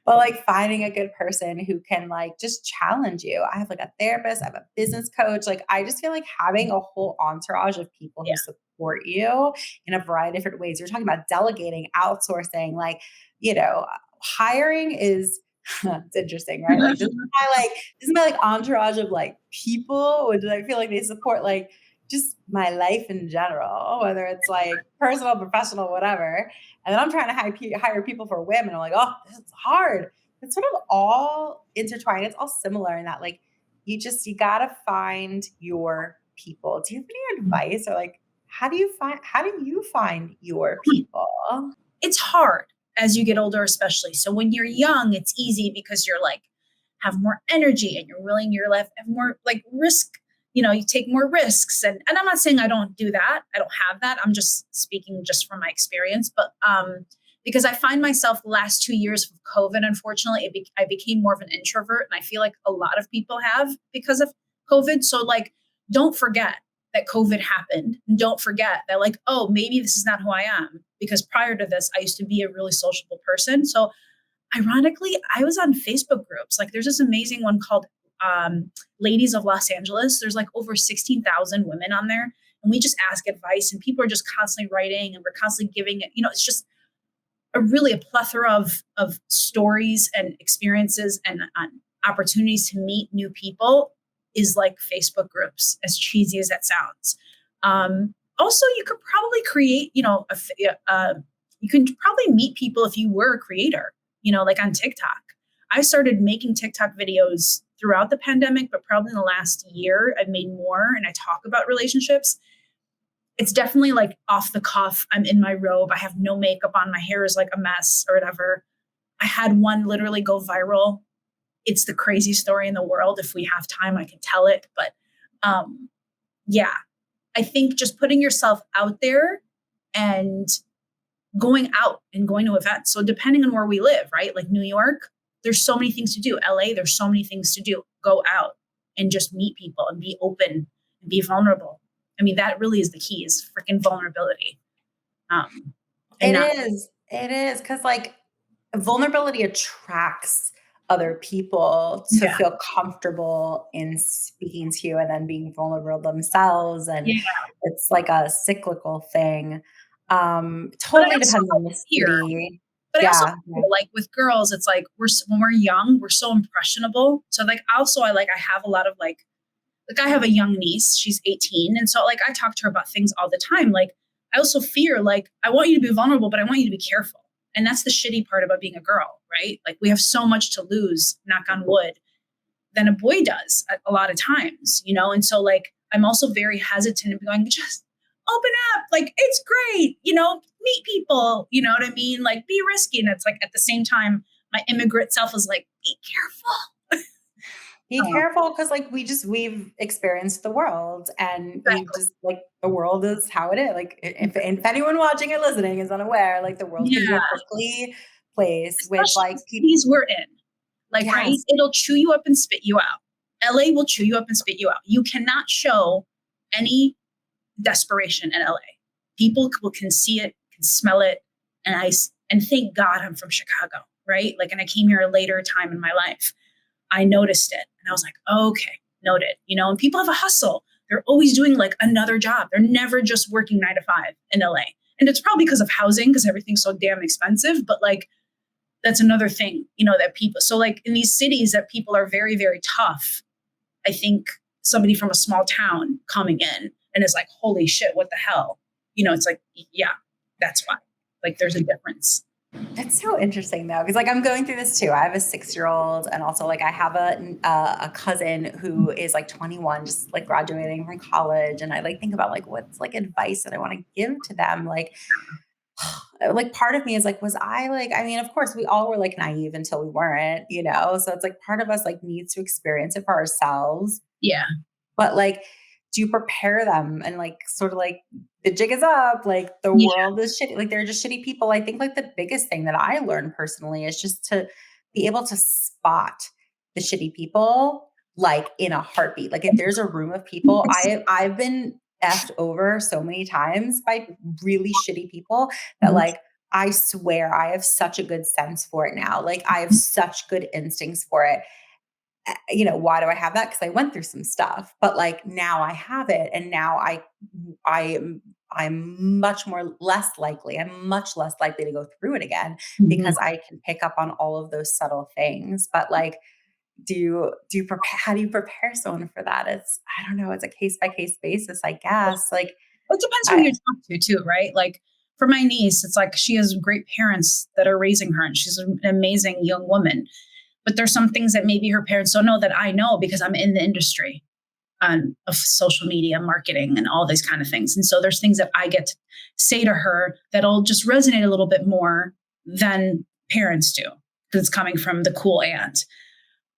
But like finding a good person who can like just challenge you. I have like a therapist, I have a business coach. Like I just feel like having a whole entourage of people who Yeah. support you in a variety of different ways. You're talking about delegating, outsourcing, like, you know, hiring is it's interesting, right? Like this is my entourage of like people, which I feel like they support like just my life in general, whether it's like personal, professional, whatever. And then I'm trying to hire people for women. I'm like, oh, this is hard. It's sort of all intertwined. It's all similar in that like you gotta find your people. Do you have any advice or like how do you find your people? It's hard as you get older, especially. So when you're young, it's easy because you're like have more energy and you're willing your life have more like risk. You take more risks. And I'm not saying I don't do that. I don't have that. I'm just speaking just from my experience. But because I find myself the last 2 years of COVID, unfortunately, I became more of an introvert. And I feel like a lot of people have because of COVID. So like, don't forget that COVID happened. And don't forget that like, oh, maybe this is not who I am. Because prior to this, I used to be a really sociable person. So ironically, I was on Facebook groups. Like there's this amazing one called Ladies of Los Angeles. There's like over 16,000 women on there. And we just ask advice and people are just constantly writing and we're constantly giving it. It's just a plethora of stories and experiences and opportunities to meet new people is like Facebook groups, as cheesy as that sounds. Also, you could probably create, you can probably meet people if you were a creator, like on TikTok. I started making TikTok videos throughout the pandemic, but probably in the last year, I've made more and I talk about relationships. It's definitely like off the cuff. I'm in my robe. I have no makeup on. My hair is like a mess or whatever. I had one literally go viral. It's the craziest story in the world. If we have time, I can tell it. But yeah, I think just putting yourself out there and going out and going to events. So depending on where we live, right? Like New York, there's so many things to do. LA, there's so many things to do. Go out and just meet people and be open and be vulnerable. I mean, that really is the key is freaking vulnerability. And It not, is. It is because like vulnerability attracts other people to yeah, feel comfortable in speaking to you and then being vulnerable themselves. And yeah. it's like a cyclical thing. But I Totally also depends on the hear, city. but I also Yeah. Yeah. feel like with girls, it's like when we're young, we're so impressionable. So like also I have a lot of like I have a young niece, she's 18. And so like I talk to her about things all the time. Like I also fear, like, I want you to be vulnerable, but I want you to be careful. And that's the shitty part about being a girl, right? Like we have so much to lose, knock on wood, than a boy does a lot of times, And so like I'm also very hesitant of going, just open up, like it's great, meet people, you know what I mean? Like be risky. And it's like at the same time, my immigrant self is like, be careful. Be careful because like we've experienced the world and you Exactly. just like the world is how it is. Like if anyone watching or listening is unaware, like the world can be Yeah. a prickly place with Especially the like people. cities we're in. Like, right? Yes. It'll chew you up and spit you out. LA will chew you up and spit you out. You cannot show any desperation in LA. People can see it, can smell it, and thank God I'm from Chicago, right? Like, and I came here a later time in my life. I noticed it, and I was like, okay, noted. And people have a hustle. They're always doing like another job. They're never just working 9 to 5 in LA. And it's probably because of housing, because everything's so damn expensive. But like, that's another thing, that people, so like in these cities that people are very, very tough. I think somebody from a small town coming in and is like, holy shit, what the hell? It's like, yeah, that's why. Like there's a difference. That's so interesting though, because like I'm going through this too. I have a 6-year-old, and also like I have a cousin who is like 21, just like graduating from college, and I like think about like what's like advice that I want to give to them. Like part of me is like, was I like? I mean, of course, we all were like naive until we weren't, you know. So it's like part of us like needs to experience it for ourselves. Yeah. But like, do you prepare them and like sort of like the jig is up, like the Yeah. world is shitty, like they're just shitty people. I think like the biggest thing that I learned personally is just to be able to spot the shitty people like in a heartbeat. Like if there's a room of people, I've been effed over so many times by really shitty people that Mhm. like I swear I have such a good sense for it now. Like I have such good instincts for it. You know, why do I have that? Because I went through some stuff, but like now I have it, and now I'm much more less likely. I'm much less likely to go through it again Mhm. because I can pick up on all of those subtle things. But like, do you prepare? How do you prepare someone for that? It's I don't know. It's a case by case basis, I guess. Like It depends who I you talk to too, right? Like for my niece, it's like she has great parents that are raising her and she's an amazing young woman. But there's some things that maybe her parents don't know that I know because I'm in the industry of social media marketing and all these kind of things. And so there's things that I get to say to her that'll just resonate a little bit more than parents do because it's coming from the cool aunt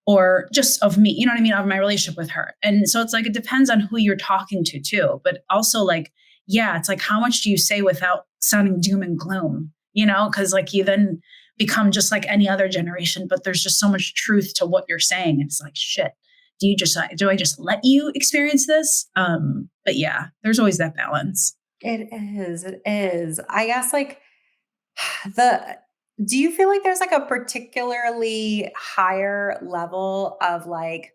or just of me, you know what I mean, of my relationship with her. And so it's like it depends on who you're talking to too. But also like, yeah, it's like how much do you say without sounding doom and gloom, you know? Because like you then become just like any other generation, but there's just so much truth to what you're saying. It's like shit. Do I just let you experience this? But yeah, there's always that balance. it is. I guess like the do you feel like there's like a particularly higher level of like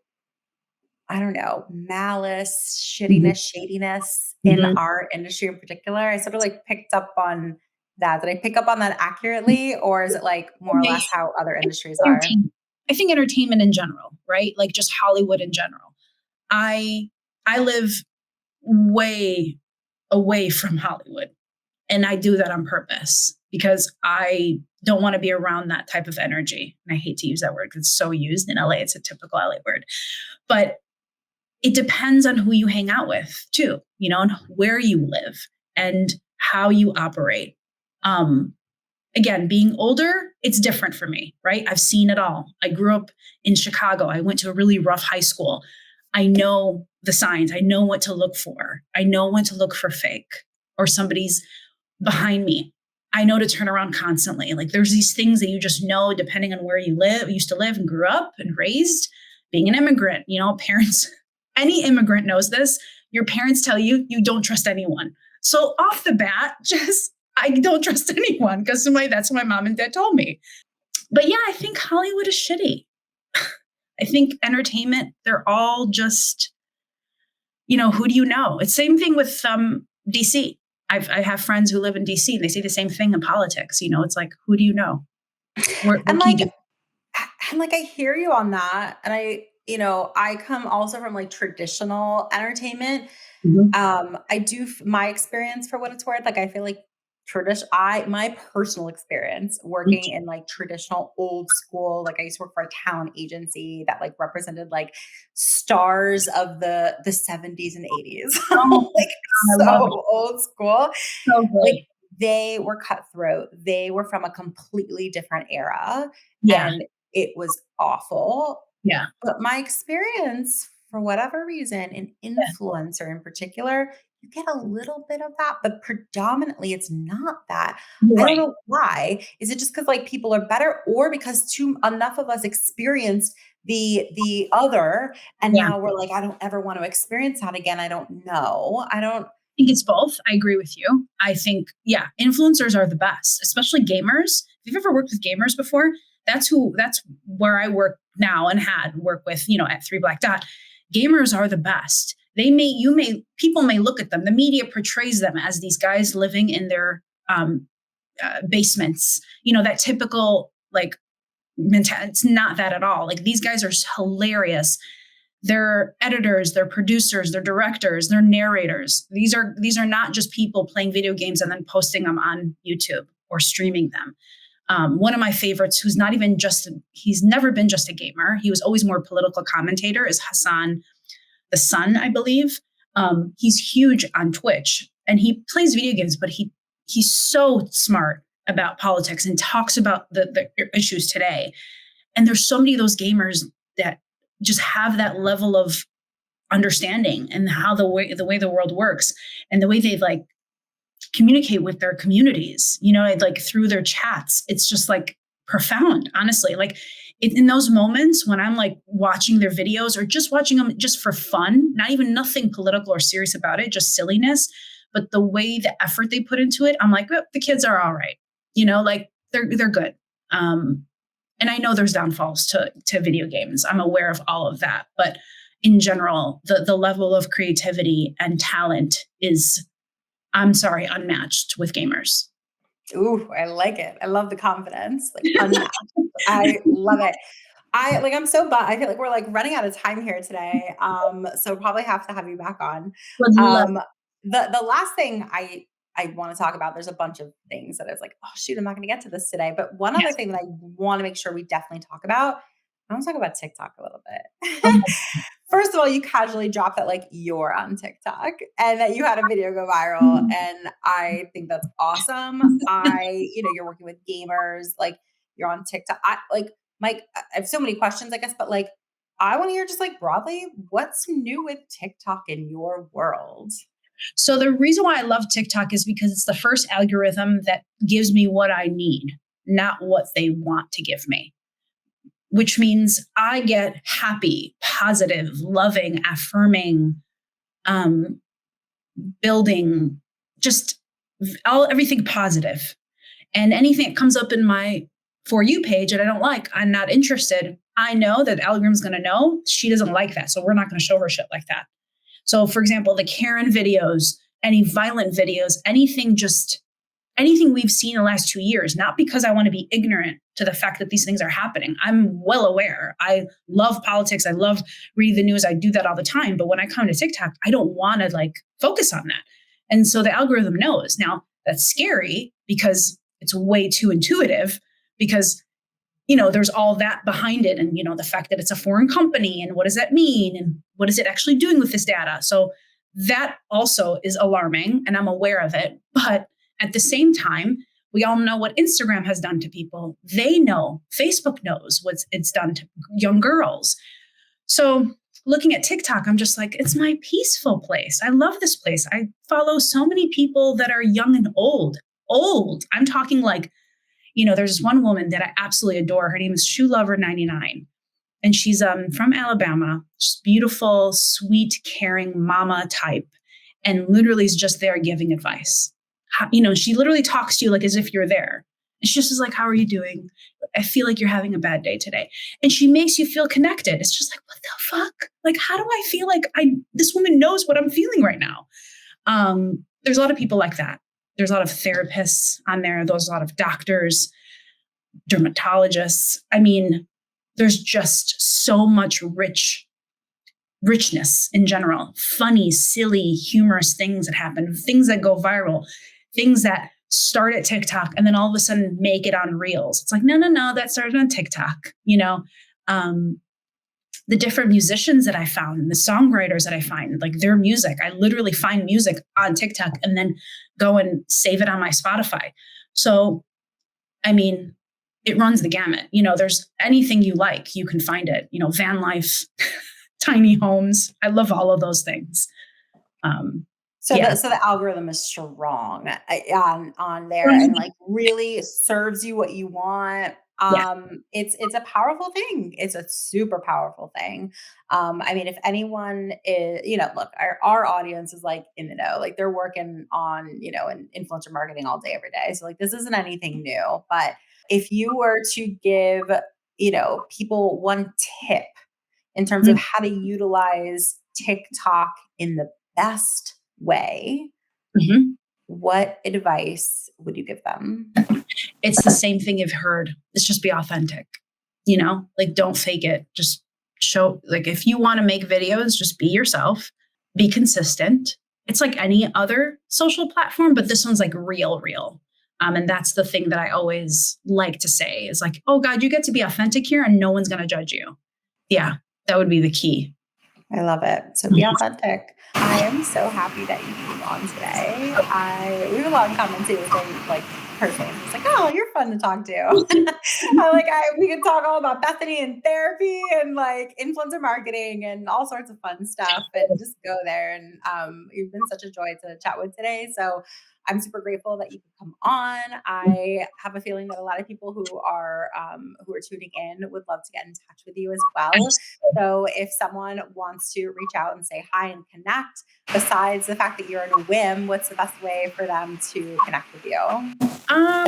I don't know, malice, Mhm. shittiness, shadiness in Mhm. our industry in particular? I sort of like picked up on that. Did I pick up on that accurately, or is it like more or They- less how other I think industries are? entertainment. I think entertainment in general, right? Like just Hollywood in general. I I live way away from Hollywood. And I do that on purpose because I don't want to be around that type of energy. And I hate to use that word because it's so used in LA. It's a typical LA word. But it depends on who you hang out with too, you know, and where you live and how you operate. Um, Again, being older, it's different for me, right? I've seen it all. I grew up in Chicago. I went to a really rough high school. I know the signs. I know what to look for. I know when to look for fake or somebody's behind me. I know to turn around constantly. Like there's these things that you just know depending on where you live, used to live and grew up and raised. Being an immigrant, you know, parents, any immigrant knows this. Your parents tell you you don't trust anyone. So off the bat, just I don't trust anyone because that's what my mom and dad told me. But yeah, I think Hollywood is shitty. I think entertainment, they're all just, you know, who do you know? It's same thing with DC. I have friends who live in DC. They say the same thing in politics. You know, it's like, who do you know? What And can you like do? and like I hear you on that. And I come also from like traditional entertainment. Mhm. I do my experience for what it's worth. Like I feel like my personal experience working in like traditional old school, like I used to work for a talent agency that like represented like stars of the 70s and 80s. Oh, Like I love it. so old school. So Like good. they were cutthroat. They were from a completely different era Yeah. and it was awful. Yeah. But my experience, for whatever reason, an Yeah. influencer in particular, you get a little bit of that, but predominantly it's not that. You're I don't right. know why. Is it just because like people are better, or because too enough of us experienced the other, and Yeah. now we're like, I don't ever want to experience that again. I don't know. I don't. Think it's both. I agree with you. I think, yeah, influencers are the best, especially gamers. If you've ever worked with gamers before, that's where I work now and had work with, you know, at Three Black Dot. Gamers are the best. People may look at them. The media portrays them as these guys living in their basements, you know, that typical like mentality. It's not that at all. Like these guys are hilarious. They're editors, they're producers, they're directors, they're narrators. These are not just people playing video games and then posting them on YouTube or streaming them. One of my favorites, who's not even he's never been just a gamer. He was always more political commentator, is Hassan the Sun, I believe. He's huge on Twitch and he plays video games, but he's so smart about politics and talks about the issues today. And there's so many of those gamers that just have that level of understanding and how the way the world works and the way they like communicate with their communities, like through their chats. It's just like profound, honestly. Like in those moments when I'm like watching their videos or just watching them just for fun, not even nothing political or serious about it, just silliness, but the way the effort they put into it, I'm like, oh, the kids are all right. Like they're good. And I know there's downfalls to video games. I'm aware of all of that. But in general, the level of creativity and talent is, I'm sorry, unmatched with gamers. Ooh, I like it. I love the confidence. Like unmatched. I love it. I'm so bummed. I feel like we're like running out of time here today. So probably have to have you back on. Would love. The last thing I want to talk about, there's a bunch of things that I was like, oh shoot, I'm not going to get to this today. But one other thing that I want to make sure we definitely talk about, I want to talk about TikTok a little bit. First of all, you casually dropped that like you're on TikTok and that you had a video go viral. And I think that's awesome. You're working with gamers, like you're on TikTok. Mike, I have so many questions, I guess, but like, I want to hear just like broadly, what's new with TikTok in your world? So the reason why I love TikTok is because it's the first algorithm that gives me what I need, not what they want to give me, which means I get happy, positive, loving, affirming, building, just everything positive. And anything that comes up in my For You page that I don't like, I'm not interested. I know that the algorithm's going to know she doesn't like that. So we're not going to show her shit like that. So for example, the Karen videos, any violent videos, anything we've seen in the last 2 years, not because I want to be ignorant to the fact that these things are happening. I'm well aware. I love politics. I love reading the news. I do that all the time. But when I come to TikTok, I don't want to like focus on that. And so the algorithm knows. Now that's scary because it's way too intuitive because there's all that behind it. And, the fact that it's a foreign company and what does that mean? And what is it actually doing with this data? So that also is alarming and I'm aware of it. But at the same time, we all know what Instagram has done to people. They know, Facebook knows what it's done to young girls. So looking at TikTok, I'm just like, it's my peaceful place. I love this place. I follow so many people that are young and old. I'm talking like, there's one woman that I absolutely adore. Her name is Shoe Lover 99. And she's from Alabama. She's beautiful, sweet, caring mama type. And literally is just there giving advice. She literally talks to you like as if you're there. And she just is like, how are you doing? I feel like you're having a bad day today. And she makes you feel connected. It's just like, what the fuck? Like, how do I feel like this woman knows what I'm feeling right now? There's a lot of people like that. There's a lot of therapists on there. There's a lot of doctors, dermatologists. I mean, there's just so much richness in general, funny, silly, humorous things that happen, things that go viral, things that start at TikTok and then all of a sudden make it on Reels. It's like, no, that started on TikTok. The different musicians that I found, the songwriters that I find, like their music, I literally find music on TikTok and then go and save it on my Spotify. So, I mean, it runs the gamut. There's anything you like, you can find it, van life, tiny homes. I love all of those things. So the algorithm is strong on there and like really serves you what you want. It's a powerful thing. It's a super powerful thing. I mean, if anyone is, look, our audience is like in the know, like they're working on, in influencer marketing all day, every day. So like, this isn't anything new, but if you were to give, people one tip in terms of how to utilize TikTok in the best way, what advice would you give them? It's the same thing you've heard. It's just be authentic, like don't fake it. Just show, like if you want to make videos, just be yourself, be consistent. It's like any other social platform, but this one's like real. And that's the thing that I always like to say is like, oh God, you get to be authentic here and no one's going to judge you. Yeah, that would be the key. I love it. So be authentic. I am so happy that you came on today. We have a lot in common too. So like personally, I'm just like, oh, you're fun to talk to. We could talk all about Bethany and therapy and like influencer marketing and all sorts of fun stuff and just go there. And you've been such a joy to chat with today. So I'm super grateful that you could come on. I have a feeling that a lot of people who are tuning in would love to get in touch with you as well. So if someone wants to reach out and say hi and connect, besides the fact that you're on a whim, what's the best way for them to connect with you?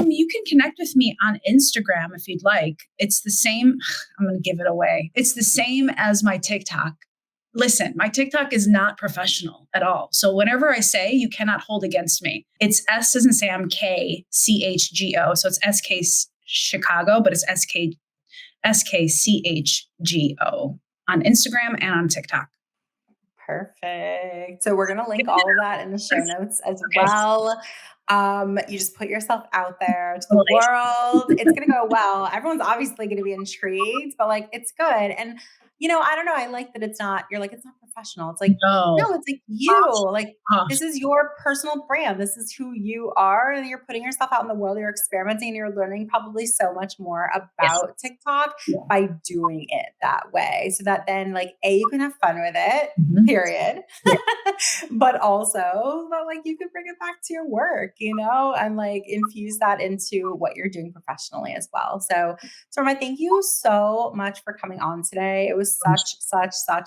You can connect with me on Instagram if you'd like. It's the same. I'm going to give it away. It's the same as my TikTok. Listen, my TikTok is not professional at all. So whatever I say, you cannot hold against me. It's S as in Sam, K, CHGO. So it's SK Chicago, but it's SKCHGO on Instagram and on TikTok. Perfect. So we're going to link all of that in the show notes as well. You just put yourself out there to the world. It's going to go well. Everyone's obviously going to be intrigued, but like, it's good. And, I don't know. I like that it's not professional. It's like, no, it's like you, like, this is your personal brand. This is who you are. And you're putting yourself out in the world. You're experimenting and you're learning probably so much more about TikTok by doing it that way. So that then like, you can have fun with it, period. But also that like, you can bring it back to your work, and like infuse that into what you're doing professionally as well. So Sourma, thank you so much for coming on today. It was such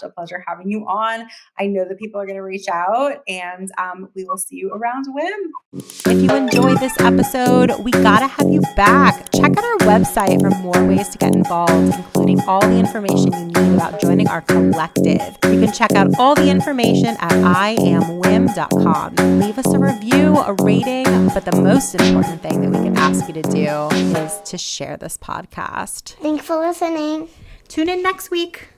a pleasure having you on. I know that people are going to reach out and we will see you around WIM. If you enjoyed this episode, we gotta have you back. Check out our website for more ways to get involved, including all the information you need about joining our collective. You can check out all the information at iamwim.com. Leave us a review, a rating, but the most important thing that we can ask you to do is to share this podcast. Thanks for listening. Tune in next week.